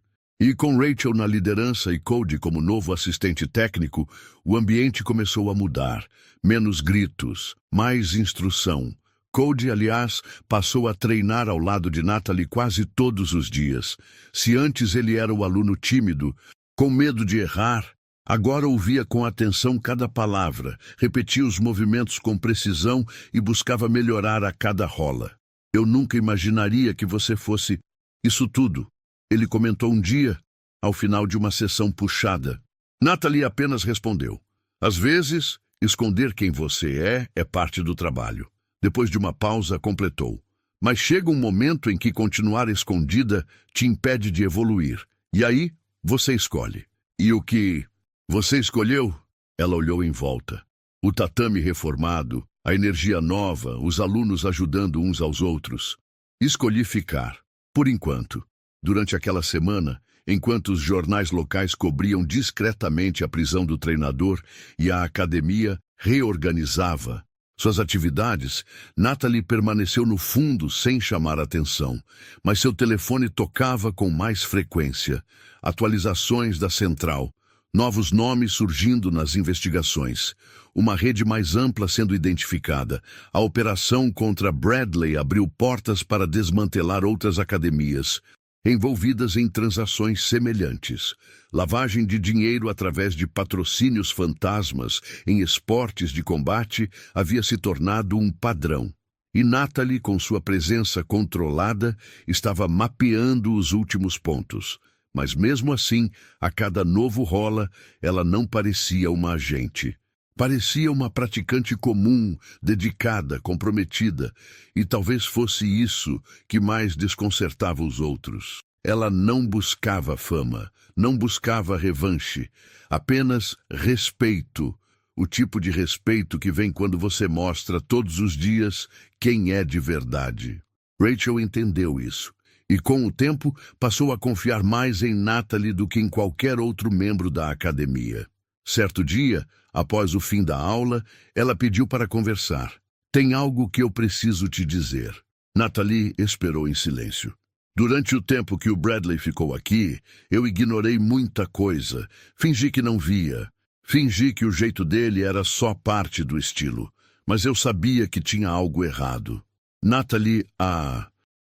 E com Rachel na liderança e Cody como novo assistente técnico, o ambiente começou a mudar. Menos gritos, mais instrução. Cody, aliás, passou a treinar ao lado de Natalie quase todos os dias. Se antes ele era o aluno tímido, com medo de errar, agora ouvia com atenção cada palavra, repetia os movimentos com precisão e buscava melhorar a cada rola. Eu nunca imaginaria que você fosse isso tudo, ele comentou um dia, ao final de uma sessão puxada. Natalie apenas respondeu. Às vezes, esconder quem você é parte do trabalho. Depois de uma pausa, completou. Mas chega um momento em que continuar escondida te impede de evoluir. E aí, você escolhe. E o que você escolheu? Ela olhou em volta. O tatame reformado, a energia nova, os alunos ajudando uns aos outros. Escolhi ficar. Por enquanto. Durante aquela semana, enquanto os jornais locais cobriam discretamente a prisão do treinador e a academia reorganizava suas atividades, Natalie permaneceu no fundo sem chamar atenção, mas seu telefone tocava com mais frequência. Atualizações da central, novos nomes surgindo nas investigações, uma rede mais ampla sendo identificada. A operação contra Bradley abriu portas para desmantelar outras academias envolvidas em transações semelhantes. Lavagem de dinheiro através de patrocínios fantasmas em esportes de combate havia se tornado um padrão. E Natalie, com sua presença controlada, estava mapeando os últimos pontos. Mas mesmo assim, a cada novo rola, ela não parecia uma agente. Parecia uma praticante comum, dedicada, comprometida, e talvez fosse isso que mais desconcertava os outros. Ela não buscava fama, não buscava revanche, apenas respeito, o tipo de respeito que vem quando você mostra todos os dias quem é de verdade. Rachel entendeu isso, e com o tempo passou a confiar mais em Natalie do que em qualquer outro membro da academia. Certo dia, após o fim da aula, ela pediu para conversar. Tem algo que eu preciso te dizer. Natalie esperou em silêncio. Durante o tempo que o Bradley ficou aqui, eu ignorei muita coisa. Fingi que não via. Fingi que o jeito dele era só parte do estilo. Mas eu sabia que tinha algo errado. Natalie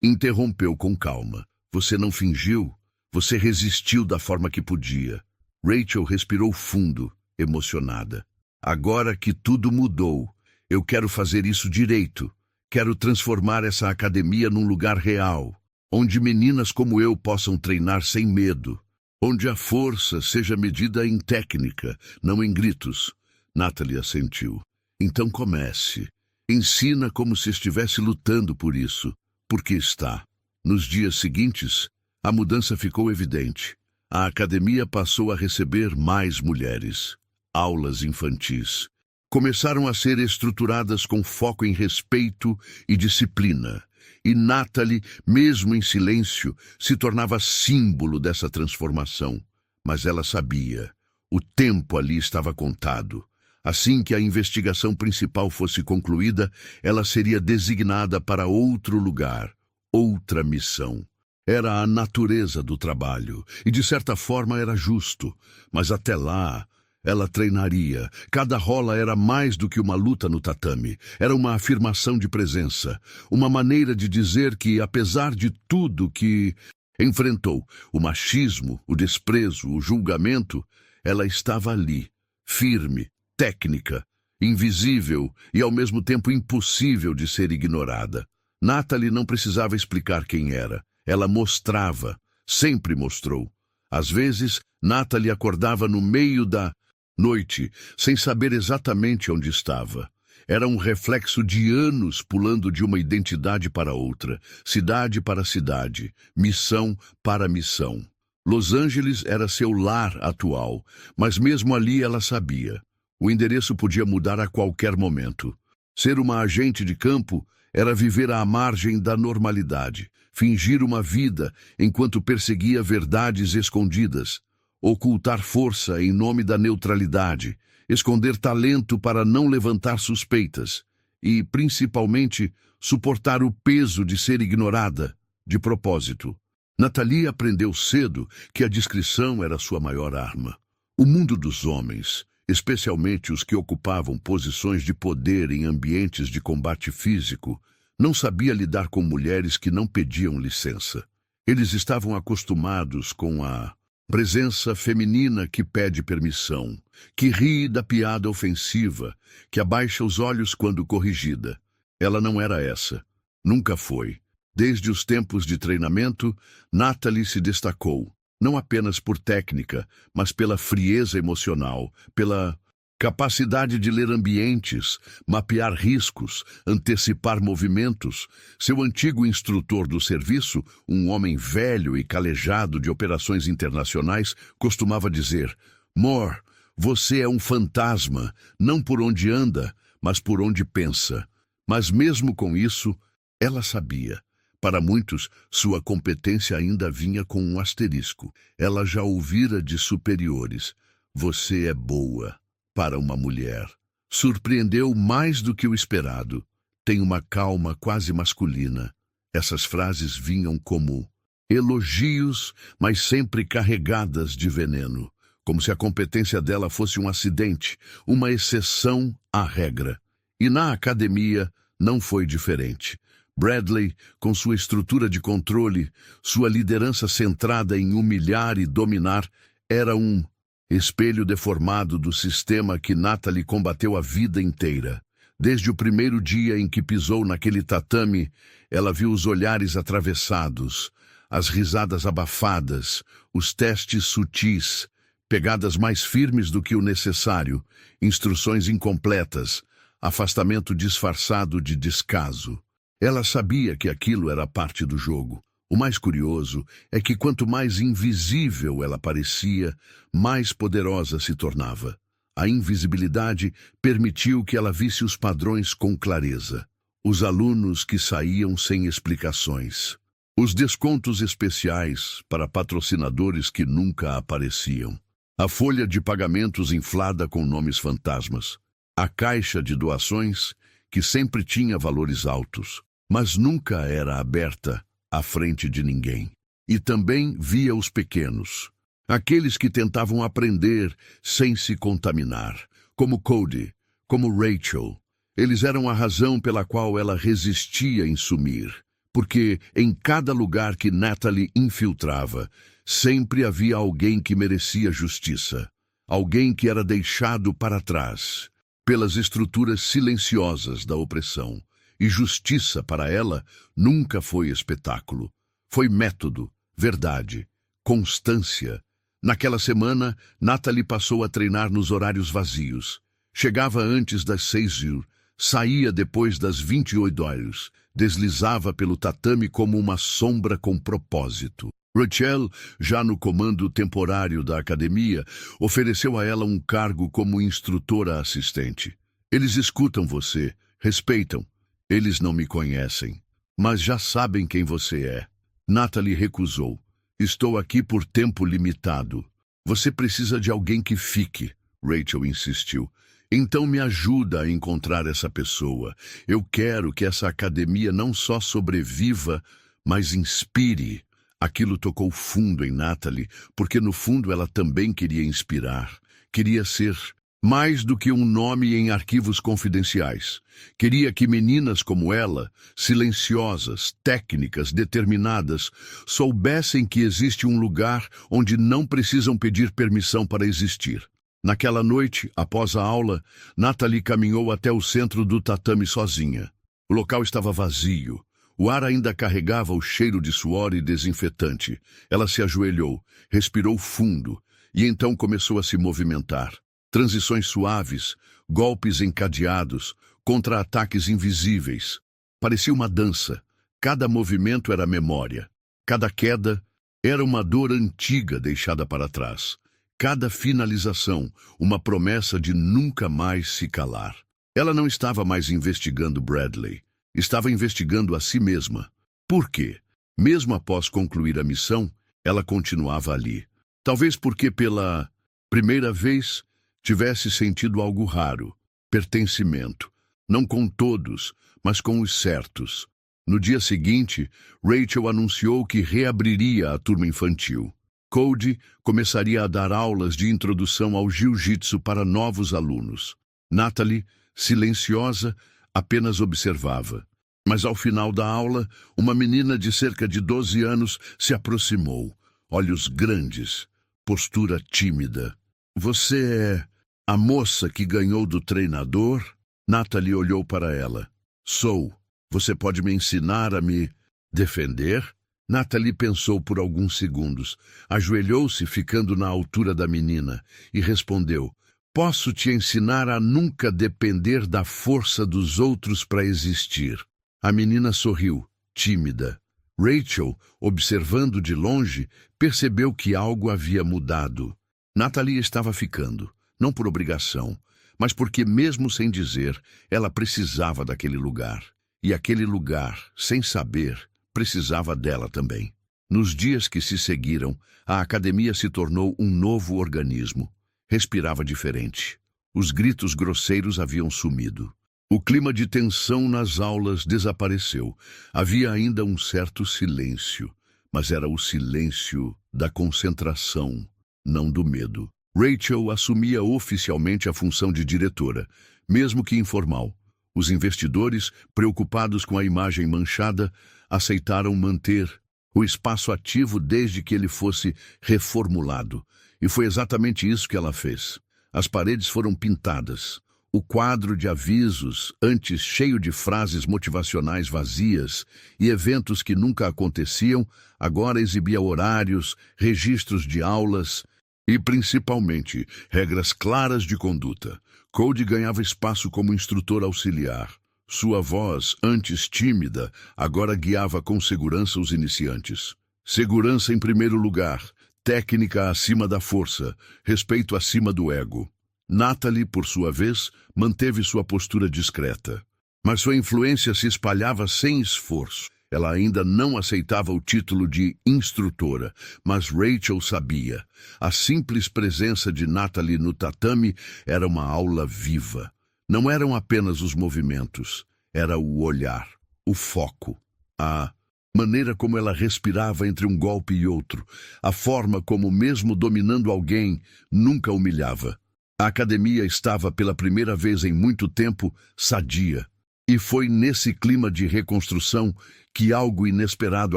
interrompeu com calma. Você não fingiu? Você resistiu da forma que podia. Rachel respirou fundo, emocionada. Agora que tudo mudou, eu quero fazer isso direito. Quero transformar essa academia num lugar real, onde meninas como eu possam treinar sem medo, onde a força seja medida em técnica, não em gritos. Natalie assentiu. Então comece. Ensina como se estivesse lutando por isso, porque está. Nos dias seguintes, a mudança ficou evidente. A academia passou a receber mais mulheres. Aulas infantis começaram a ser estruturadas com foco em respeito e disciplina. E Natalie, mesmo em silêncio, se tornava símbolo dessa transformação. Mas ela sabia. O tempo ali estava contado. Assim que a investigação principal fosse concluída, ela seria designada para outro lugar, outra missão. Era a natureza do trabalho, e de certa forma era justo. Mas até lá, ela treinaria. Cada rola era mais do que uma luta no tatame. Era uma afirmação de presença. Uma maneira de dizer que, apesar de tudo que enfrentou, o machismo, o desprezo, o julgamento, ela estava ali, firme, técnica, invisível e ao mesmo tempo impossível de ser ignorada. Natalie não precisava explicar quem era. Ela mostrava, sempre mostrou. Às vezes, Natalie acordava no meio da noite, sem saber exatamente onde estava. Era um reflexo de anos pulando de uma identidade para outra, cidade para cidade, missão para missão. Los Angeles era seu lar atual, mas mesmo ali ela sabia. O endereço podia mudar a qualquer momento. Ser uma agente de campo era viver à margem da normalidade, fingir uma vida enquanto perseguia verdades escondidas, ocultar força em nome da neutralidade, esconder talento para não levantar suspeitas e, principalmente, suportar o peso de ser ignorada, de propósito. Natalie aprendeu cedo que a discrição era sua maior arma. O mundo dos homens, especialmente os que ocupavam posições de poder em ambientes de combate físico, não sabia lidar com mulheres que não pediam licença. Eles estavam acostumados com a presença feminina que pede permissão, que ri da piada ofensiva, que abaixa os olhos quando corrigida. Ela não era essa. Nunca foi. Desde os tempos de treinamento, Natalie se destacou, não apenas por técnica, mas pela frieza emocional, pela capacidade de ler ambientes, mapear riscos, antecipar movimentos. Seu antigo instrutor do serviço, um homem velho e calejado de operações internacionais, costumava dizer: "Moore, você é um fantasma, não por onde anda, mas por onde pensa." Mas mesmo com isso, ela sabia. Para muitos, sua competência ainda vinha com um asterisco. Ela já ouvira de superiores: "Você é boa para uma mulher." Surpreendeu mais do que o esperado. Tem uma calma quase masculina. Essas frases vinham como elogios, mas sempre carregadas de veneno, como se a competência dela fosse um acidente, uma exceção à regra. E na academia não foi diferente. Bradley, com sua estrutura de controle, sua liderança centrada em humilhar e dominar, era um espelho deformado do sistema que Natalie combateu a vida inteira. Desde o primeiro dia em que pisou naquele tatame, ela viu os olhares atravessados, as risadas abafadas, os testes sutis, pegadas mais firmes do que o necessário, instruções incompletas, afastamento disfarçado de descaso. Ela sabia que aquilo era parte do jogo. O mais curioso é que quanto mais invisível ela parecia, mais poderosa se tornava. A invisibilidade permitiu que ela visse os padrões com clareza. Os alunos que saíam sem explicações. Os descontos especiais para patrocinadores que nunca apareciam. A folha de pagamentos inflada com nomes fantasmas. A caixa de doações, que sempre tinha valores altos, mas nunca era aberta à frente de ninguém. E também via os pequenos, aqueles que tentavam aprender sem se contaminar, como Cody, como Rachel. Eles eram a razão pela qual ela resistia em sumir, porque em cada lugar que Natalie infiltrava, sempre havia alguém que merecia justiça, alguém que era deixado para trás pelas estruturas silenciosas da opressão. E justiça para ela nunca foi espetáculo. Foi método, verdade, constância. Naquela semana, Natalie passou a treinar nos horários vazios. Chegava antes das 6h, saía depois das 28h, deslizava pelo tatame como uma sombra com propósito. Rachel, já no comando temporário da academia, ofereceu a ela um cargo como instrutora assistente. Eles escutam você, respeitam. Eles não me conhecem, mas já sabem quem você é. Natalie recusou. Estou aqui por tempo limitado. Você precisa de alguém que fique, Rachel insistiu. Então me ajuda a encontrar essa pessoa. Eu quero que essa academia não só sobreviva, mas inspire. Aquilo tocou fundo em Natalie, porque no fundo ela também queria inspirar. Queria ser mais do que um nome em arquivos confidenciais. Queria que meninas como ela, silenciosas, técnicas, determinadas, soubessem que existe um lugar onde não precisam pedir permissão para existir. Naquela noite, após a aula, Natalie caminhou até o centro do tatame sozinha. O local estava vazio. O ar ainda carregava o cheiro de suor e desinfetante. Ela se ajoelhou, respirou fundo e então começou a se movimentar. Transições suaves, golpes encadeados, contra-ataques invisíveis. Parecia uma dança. Cada movimento era memória. Cada queda era uma dor antiga deixada para trás. Cada finalização, uma promessa de nunca mais se calar. Ela não estava mais investigando Bradley. Estava investigando a si mesma. Por quê? Mesmo após concluir a missão, ela continuava ali. Talvez porque pela primeira vez tivesse sentido algo raro, pertencimento. Não com todos, mas com os certos. No dia seguinte, Rachel anunciou que reabriria a turma infantil. Cody começaria a dar aulas de introdução ao jiu-jitsu para novos alunos. Natalie, silenciosa, apenas observava. Mas ao final da aula, uma menina de cerca de 12 anos se aproximou. Olhos grandes, postura tímida. Você é a moça que ganhou do treinador? Natalie olhou para ela. Sou. Você pode me ensinar a me defender? Natalie pensou por alguns segundos. Ajoelhou-se, ficando na altura da menina, e respondeu: Posso te ensinar a nunca depender da força dos outros para existir. A menina sorriu, tímida. Rachel, observando de longe, percebeu que algo havia mudado. Natalie estava ficando, não por obrigação, mas porque, mesmo sem dizer, ela precisava daquele lugar. E aquele lugar, sem saber, precisava dela também. Nos dias que se seguiram, a academia se tornou um novo organismo. Respirava diferente. Os gritos grosseiros haviam sumido. O clima de tensão nas aulas desapareceu. Havia ainda um certo silêncio, mas era o silêncio da concentração, não do medo. Rachel assumia oficialmente a função de diretora, mesmo que informal. Os investidores, preocupados com a imagem manchada, aceitaram manter o espaço ativo desde que ele fosse reformulado. E foi exatamente isso que ela fez. As paredes foram pintadas. O quadro de avisos, antes cheio de frases motivacionais vazias e eventos que nunca aconteciam, agora exibia horários, registros de aulas e, principalmente, regras claras de conduta. Cody ganhava espaço como instrutor auxiliar. Sua voz, antes tímida, agora guiava com segurança os iniciantes. Segurança em primeiro lugar, técnica acima da força, respeito acima do ego. Natalie, por sua vez, manteve sua postura discreta. Mas sua influência se espalhava sem esforço. Ela ainda não aceitava o título de instrutora, mas Rachel sabia. A simples presença de Natalie no tatame era uma aula viva. Não eram apenas os movimentos, era o olhar, o foco, a maneira como ela respirava entre um golpe e outro, a forma como, mesmo dominando alguém, nunca humilhava. A academia estava, pela primeira vez em muito tempo, sadia. E foi nesse clima de reconstrução que algo inesperado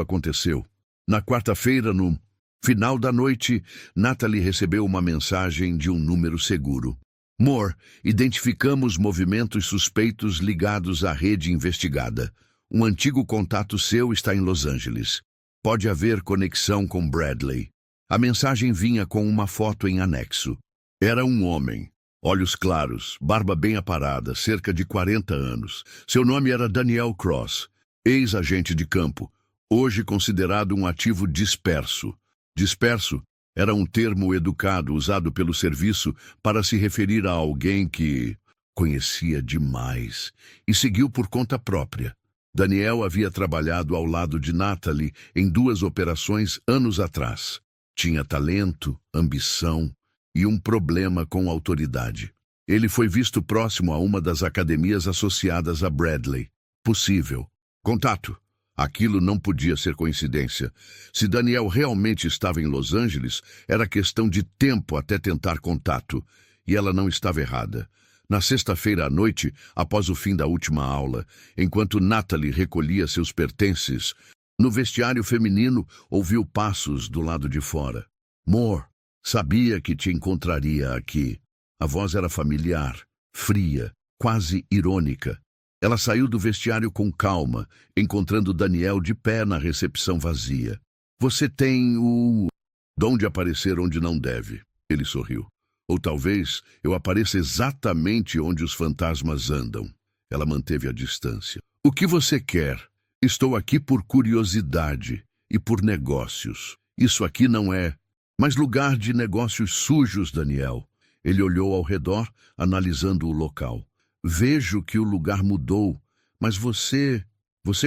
aconteceu. Na quarta-feira, no final da noite, Natalie recebeu uma mensagem de um número seguro. Moore, identificamos movimentos suspeitos ligados à rede investigada. Um antigo contato seu está em Los Angeles. Pode haver conexão com Bradley. A mensagem vinha com uma foto em anexo. Era um homem, olhos claros, barba bem aparada, cerca de 40 anos. Seu nome era Daniel Cross, ex-agente de campo, hoje considerado um ativo disperso. Disperso era um termo educado usado pelo serviço para se referir a alguém que conhecia demais e seguiu por conta própria. Daniel havia trabalhado ao lado de Natalie em 2 operações anos atrás. Tinha talento, ambição e um problema com autoridade. Ele foi visto próximo a uma das academias associadas a Bradley. Possível. Contato. Aquilo não podia ser coincidência. Se Daniel realmente estava em Los Angeles, era questão de tempo até tentar contato. E ela não estava errada. Na sexta-feira à noite, após o fim da última aula, enquanto Natalie recolhia seus pertences, no vestiário feminino ouviu passos do lado de fora. Moore, sabia que te encontraria aqui. A voz era familiar, fria, quase irônica. Ela saiu do vestiário com calma, encontrando Daniel de pé na recepção vazia. Você tem o dom de aparecer onde não deve, ele sorriu. Ou talvez eu apareça exatamente onde os fantasmas andam. Ela manteve a distância. O que você quer? Estou aqui por curiosidade e por negócios. Isso aqui não é mais lugar de negócios sujos, Daniel. Ele olhou ao redor, analisando o local. Vejo que o lugar mudou, mas você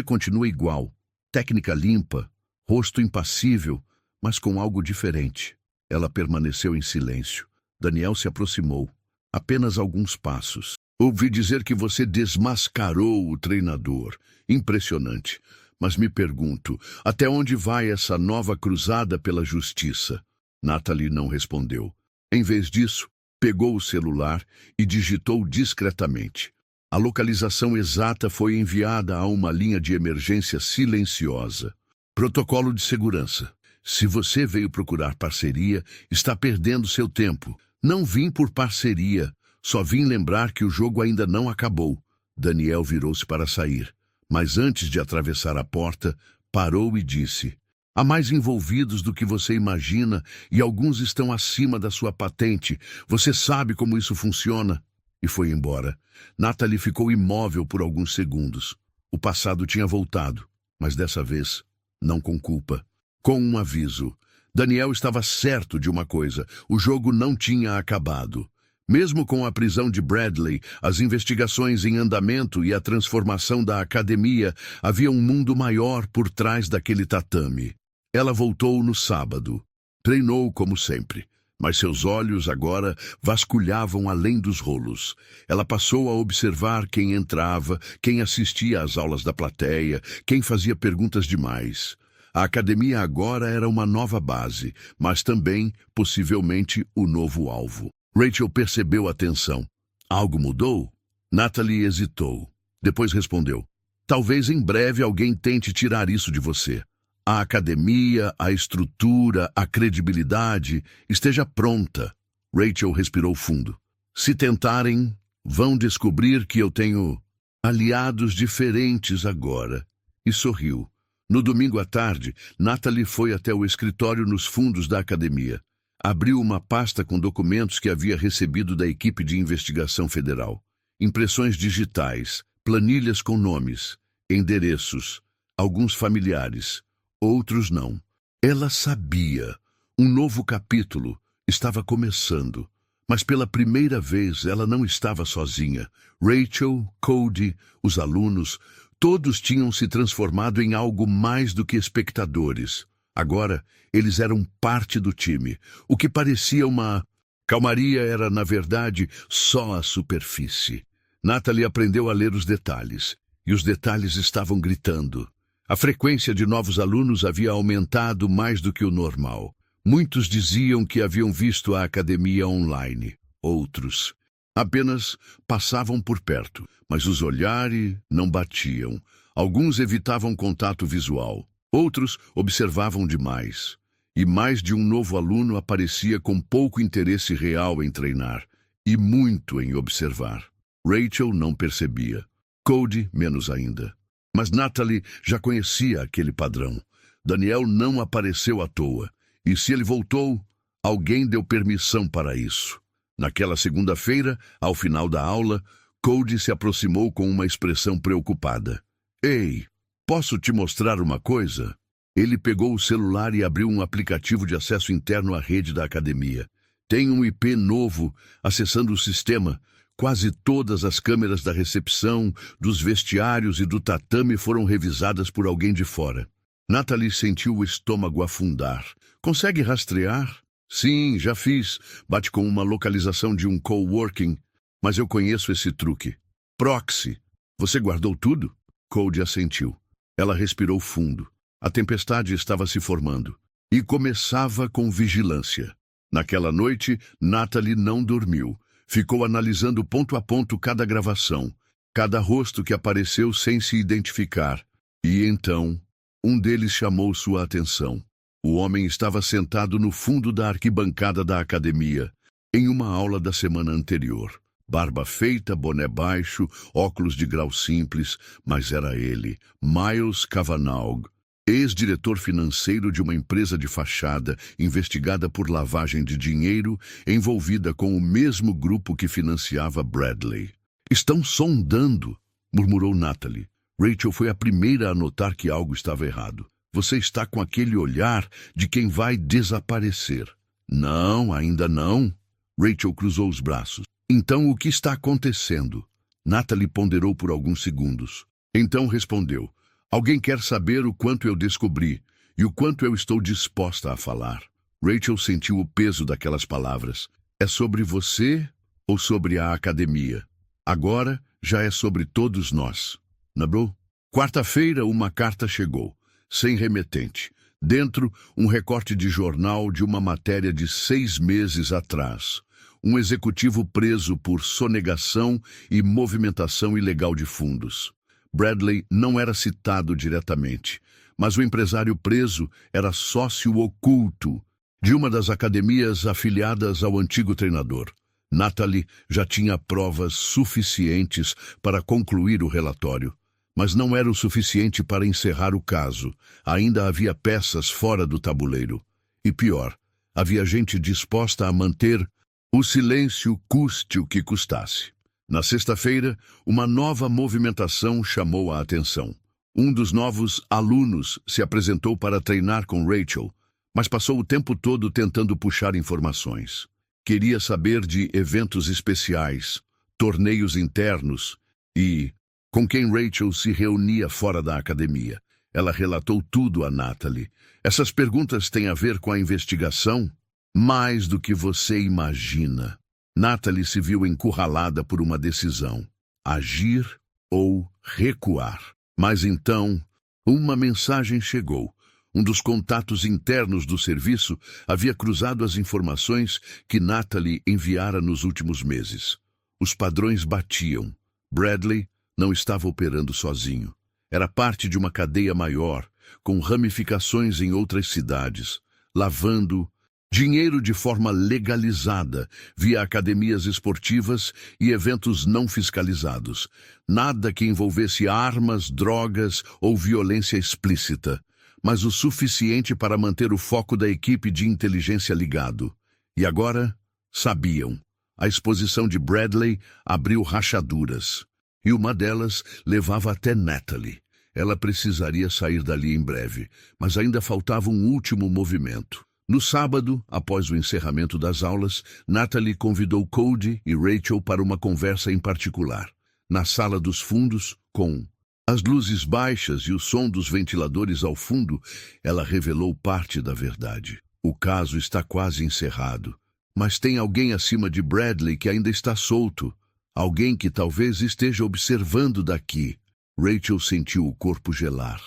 continua igual. Técnica limpa, rosto impassível, mas com algo diferente. Ela permaneceu em silêncio. Daniel se aproximou. Apenas alguns passos. Ouvi dizer que você desmascarou o treinador. Impressionante. Mas me pergunto, até onde vai essa nova cruzada pela justiça? Natalie não respondeu. Em vez disso, pegou o celular e digitou discretamente. A localização exata foi enviada a uma linha de emergência silenciosa. Protocolo de segurança. Se você veio procurar parceria, está perdendo seu tempo. Não vim por parceria, só vim lembrar que o jogo ainda não acabou. Daniel virou-se para sair, mas antes de atravessar a porta, parou e disse: há mais envolvidos do que você imagina e alguns estão acima da sua patente. Você sabe como isso funciona. E foi embora. Natalie ficou imóvel por alguns segundos. O passado tinha voltado, mas dessa vez, não com culpa. Com um aviso. Daniel estava certo de uma coisa: o jogo não tinha acabado. Mesmo com a prisão de Bradley, as investigações em andamento e a transformação da academia, havia um mundo maior por trás daquele tatame. Ela voltou no sábado. Treinou como sempre, mas seus olhos agora vasculhavam além dos rolos. Ela passou a observar quem entrava, quem assistia às aulas da plateia, quem fazia perguntas demais. A academia agora era uma nova base, mas também, possivelmente, o novo alvo. Rachel percebeu a tensão. Algo mudou? Natalie hesitou. Depois respondeu. Talvez em breve alguém tente tirar isso de você. A academia, a estrutura, a credibilidade esteja pronta. Rachel respirou fundo. Se tentarem, vão descobrir que eu tenho aliados diferentes agora. E sorriu. No domingo à tarde, Natalie foi até o escritório nos fundos da academia. Abriu uma pasta com documentos que havia recebido da equipe de investigação federal. Impressões digitais, planilhas com nomes, endereços, alguns familiares, outros não. Ela sabia. Um novo capítulo estava começando. Mas pela primeira vez ela não estava sozinha. Rachel, Cody, os alunos, todos tinham se transformado em algo mais do que espectadores. Agora, eles eram parte do time. O que parecia uma calmaria era, na verdade, só a superfície. Natalie aprendeu a ler os detalhes, e os detalhes estavam gritando. A frequência de novos alunos havia aumentado mais do que o normal. Muitos diziam que haviam visto a academia online. Outros apenas passavam por perto, mas os olhares não batiam. Alguns evitavam contato visual. Outros observavam demais, e mais de um novo aluno aparecia com pouco interesse real em treinar, e muito em observar. Rachel não percebia, Cody menos ainda. Mas Natalie já conhecia aquele padrão. Daniel não apareceu à toa, e se ele voltou, alguém deu permissão para isso. Naquela segunda-feira, ao final da aula, Cody se aproximou com uma expressão preocupada. Ei! Posso te mostrar uma coisa? Ele pegou o celular e abriu um aplicativo de acesso interno à rede da academia. Tem um IP novo acessando o sistema. Quase todas as câmeras da recepção, dos vestiários e do tatame foram revisadas por alguém de fora. Natalie sentiu o estômago afundar. Consegue rastrear? Sim, já fiz. Bate com uma localização de um coworking. Mas eu conheço esse truque. Proxy. Você guardou tudo? Cody assentiu. Ela respirou fundo. A tempestade estava se formando. E começava com vigilância. Naquela noite, Natalie não dormiu. Ficou analisando ponto a ponto cada gravação, cada rosto que apareceu sem se identificar. E então, um deles chamou sua atenção. O homem estava sentado no fundo da arquibancada da academia, em uma aula da semana anterior. Barba feita, boné baixo, óculos de grau simples, mas era ele, Miles Cavanaugh, ex-diretor financeiro de uma empresa de fachada investigada por lavagem de dinheiro, envolvida com o mesmo grupo que financiava Bradley. Estão sondando, murmurou Natalie. Rachel foi a primeira a notar que algo estava errado. Você está com aquele olhar de quem vai desaparecer. Não, ainda não. Rachel cruzou os braços. Então, o que está acontecendo? Natalie ponderou por alguns segundos. Então respondeu. Alguém quer saber o quanto eu descobri e o quanto eu estou disposta a falar. Rachel sentiu o peso daquelas palavras. É sobre você ou sobre a academia? Agora já é sobre todos nós. Lembrou? Quarta-feira, uma carta chegou, sem remetente. Dentro, um recorte de jornal de uma matéria de 6 meses atrás. Um executivo preso por sonegação e movimentação ilegal de fundos. Bradley não era citado diretamente, mas o empresário preso era sócio oculto de uma das academias afiliadas ao antigo treinador. Natalie já tinha provas suficientes para concluir o relatório, mas não era o suficiente para encerrar o caso. Ainda havia peças fora do tabuleiro. E pior, havia gente disposta a manter o silêncio custe o que custasse. Na sexta-feira, uma nova movimentação chamou a atenção. Um dos novos alunos se apresentou para treinar com Rachel, mas passou o tempo todo tentando puxar informações. Queria saber de eventos especiais, torneios internos e com quem Rachel se reunia fora da academia. Ela relatou tudo a Natalie. Essas perguntas têm a ver com a investigação? Mais do que você imagina. Natalie se viu encurralada por uma decisão: agir ou recuar. Mas então, uma mensagem chegou. Um dos contatos internos do serviço havia cruzado as informações que Natalie enviara nos últimos meses. Os padrões batiam. Bradley não estava operando sozinho. Era parte de uma cadeia maior, com ramificações em outras cidades, lavando dinheiro de forma legalizada, via academias esportivas e eventos não fiscalizados. Nada que envolvesse armas, drogas ou violência explícita, mas o suficiente para manter o foco da equipe de inteligência ligado. E agora, sabiam. A exposição de Bradley abriu rachaduras, e uma delas levava até Natalie. Ela precisaria sair dali em breve, mas ainda faltava um último movimento. No sábado, após o encerramento das aulas, Natalie convidou Cody e Rachel para uma conversa em particular. Na sala dos fundos, com as luzes baixas e o som dos ventiladores ao fundo, ela revelou parte da verdade. O caso está quase encerrado, mas tem alguém acima de Bradley que ainda está solto. Alguém que talvez esteja observando daqui. Rachel sentiu o corpo gelar.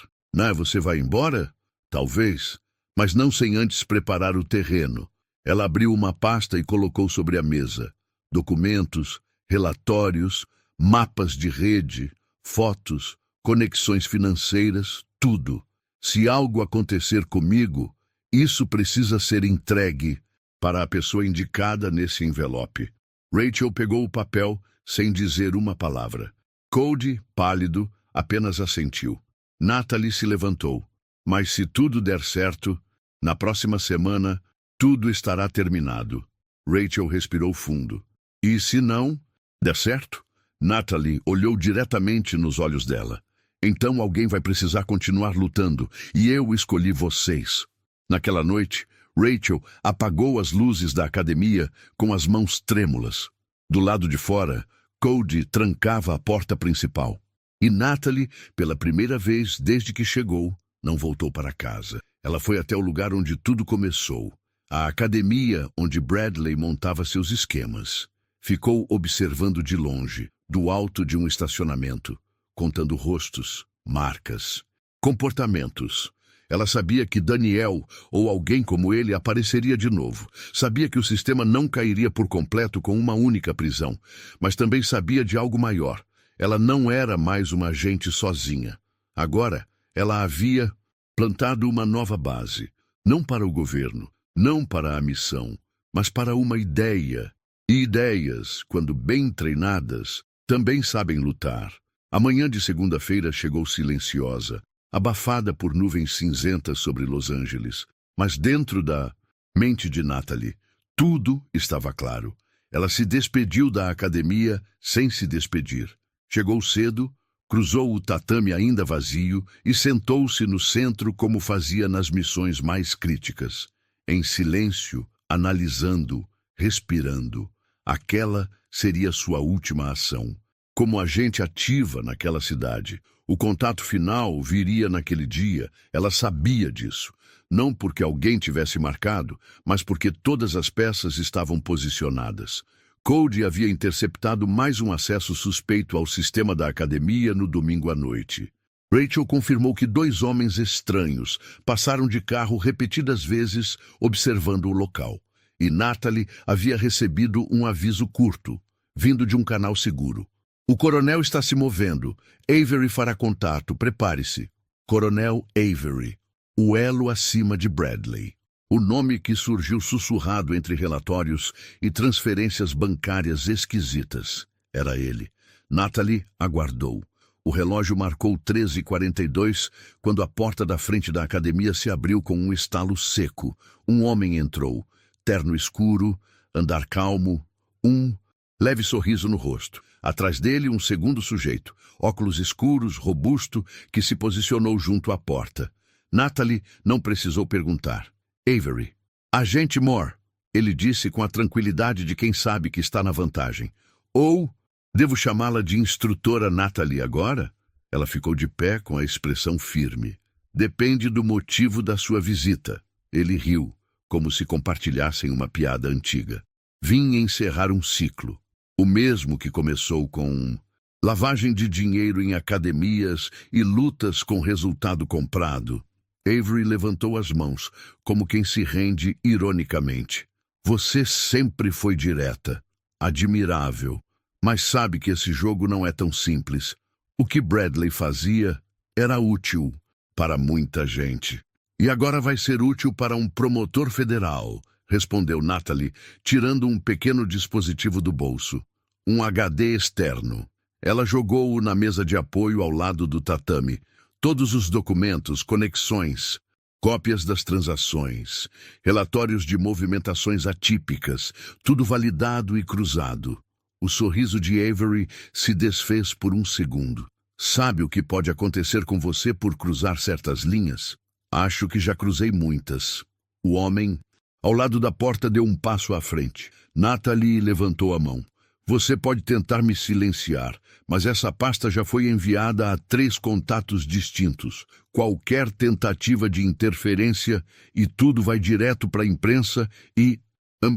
Você vai embora? Talvez. Mas não sem antes preparar o terreno. Ela abriu uma pasta e colocou sobre a mesa documentos, relatórios, mapas de rede, fotos, conexões financeiras, tudo. Se algo acontecer comigo, isso precisa ser entregue para a pessoa indicada nesse envelope. Rachel pegou o papel sem dizer uma palavra. Cody, pálido, apenas assentiu. Natalie se levantou. Mas se tudo der certo, na próxima semana, tudo estará terminado. Rachel respirou fundo. E se não der certo? Natalie olhou diretamente nos olhos dela. Então alguém vai precisar continuar lutando, e eu escolhi vocês. Naquela noite, Rachel apagou as luzes da academia com as mãos trêmulas. Do lado de fora, Cody trancava a porta principal. E Natalie, pela primeira vez desde que chegou, não voltou para casa. Ela foi até o lugar onde tudo começou, a academia onde Bradley montava seus esquemas. Ficou observando de longe, do alto de um estacionamento, contando rostos, marcas, comportamentos. Ela sabia que Daniel ou alguém como ele apareceria de novo. Sabia que o sistema não cairia por completo com uma única prisão, mas também sabia de algo maior. Ela não era mais uma agente sozinha. Agora, ela havia plantado uma nova base, não para o governo, não para a missão, mas para uma ideia. E ideias, quando bem treinadas, também sabem lutar. A manhã de segunda-feira chegou silenciosa, abafada por nuvens cinzentas sobre Los Angeles, mas dentro da mente de Natalie, tudo estava claro. Ela se despediu da academia sem se despedir. Chegou cedo, cruzou o tatame ainda vazio e sentou-se no centro como fazia nas missões mais críticas. Em silêncio, analisando, respirando. Aquela seria sua última ação. Como agente ativa naquela cidade, o contato final viria naquele dia. Ela sabia disso. Não porque alguém tivesse marcado, mas porque todas as peças estavam posicionadas. Cody havia interceptado mais um acesso suspeito ao sistema da academia no domingo à noite. Rachel confirmou que 2 homens estranhos passaram de carro repetidas vezes observando o local. E Natalie havia recebido um aviso curto, vindo de um canal seguro. O coronel está se movendo. Avery fará contato. Prepare-se. Coronel Avery, o elo acima de Bradley. O nome que surgiu sussurrado entre relatórios e transferências bancárias esquisitas. Era ele. Natalie aguardou. O relógio marcou 13h42 quando a porta da frente da academia se abriu com um estalo seco. Um homem entrou. Terno escuro, andar calmo, um leve sorriso no rosto. Atrás dele, um segundo sujeito, óculos escuros, robusto, que se posicionou junto à porta. Natalie não precisou perguntar. Avery. Agente Moore. Ele disse com a tranquilidade de quem sabe que está na vantagem. Ou, devo chamá-la de instrutora Natalie agora? Ela ficou de pé com a expressão firme. Depende do motivo da sua visita. Ele riu, como se compartilhassem uma piada antiga. Vim encerrar um ciclo. O mesmo que começou com lavagem de dinheiro em academias e lutas com resultado comprado. Avery levantou as mãos, como quem se rende ironicamente. Você sempre foi direta. Admirável. Mas sabe que esse jogo não é tão simples. O que Bradley fazia era útil para muita gente. E agora vai ser útil para um promotor federal, respondeu Natalie, tirando um pequeno dispositivo do bolso. Um HD externo. Ela jogou-o na mesa de apoio ao lado do tatame. Todos os documentos, conexões, cópias das transações, relatórios de movimentações atípicas, tudo validado e cruzado. O sorriso de Avery se desfez por um segundo. Sabe o que pode acontecer com você por cruzar certas linhas? Acho que já cruzei muitas. O homem, ao lado da porta, deu um passo à frente. Natalie levantou a mão. Você pode tentar me silenciar, mas essa pasta já foi enviada a 3 contatos distintos. Qualquer tentativa de interferência e tudo vai direto para a imprensa e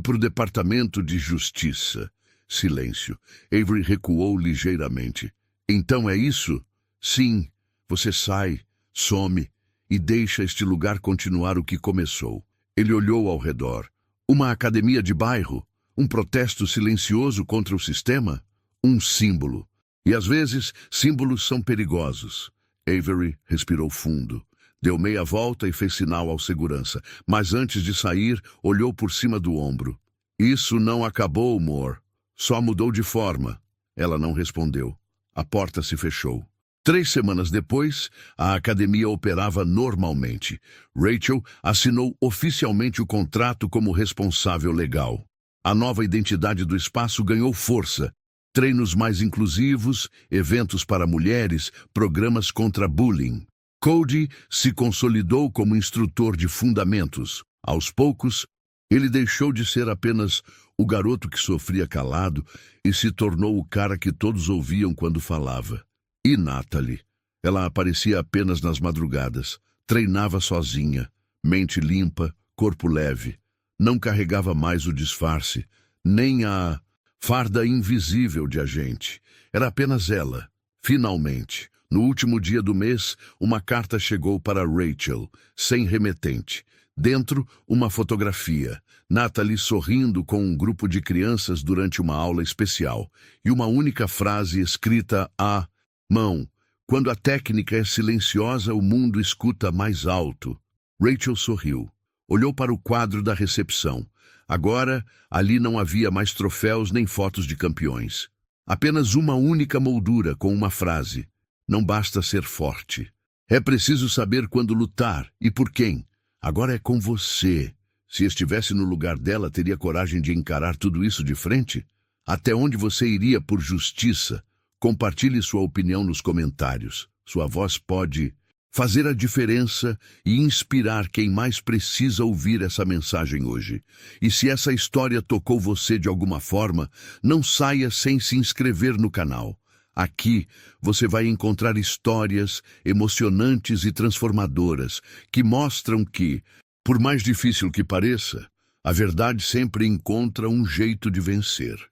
para o Departamento de Justiça. Silêncio. Avery recuou ligeiramente. Então é isso? Sim. Você sai, some e deixa este lugar continuar o que começou. Ele olhou ao redor. Uma academia de bairro? Um protesto silencioso contra o sistema? Um símbolo. E às vezes, símbolos são perigosos. Avery respirou fundo. Deu meia volta e fez sinal ao segurança. Mas antes de sair, olhou por cima do ombro. Isso não acabou, Moore. Só mudou de forma. Ela não respondeu. A porta se fechou. 3 semanas depois, a academia operava normalmente. Rachel assinou oficialmente o contrato como responsável legal. A nova identidade do espaço ganhou força. Treinos mais inclusivos, eventos para mulheres, programas contra bullying. Cody se consolidou como instrutor de fundamentos. Aos poucos, ele deixou de ser apenas o garoto que sofria calado e se tornou o cara que todos ouviam quando falava. E Natalie? Ela aparecia apenas nas madrugadas. Treinava sozinha, mente limpa, corpo leve. Não carregava mais o disfarce, nem a farda invisível de agente. Era apenas ela. Finalmente, no último dia do mês, uma carta chegou para Rachel, sem remetente. Dentro, uma fotografia. Natalie sorrindo com um grupo de crianças durante uma aula especial. E uma única frase escrita à mão. Quando a técnica é silenciosa, o mundo escuta mais alto. Rachel sorriu. Olhou para o quadro da recepção. Agora, ali não havia mais troféus nem fotos de campeões. Apenas uma única moldura com uma frase. Não basta ser forte. É preciso saber quando lutar e por quem. Agora é com você. Se estivesse no lugar dela, teria coragem de encarar tudo isso de frente? Até onde você iria por justiça? Compartilhe sua opinião nos comentários. Sua voz pode fazer a diferença e inspirar quem mais precisa ouvir essa mensagem hoje. E se essa história tocou você de alguma forma, não saia sem se inscrever no canal. Aqui você vai encontrar histórias emocionantes e transformadoras que mostram que, por mais difícil que pareça, a verdade sempre encontra um jeito de vencer.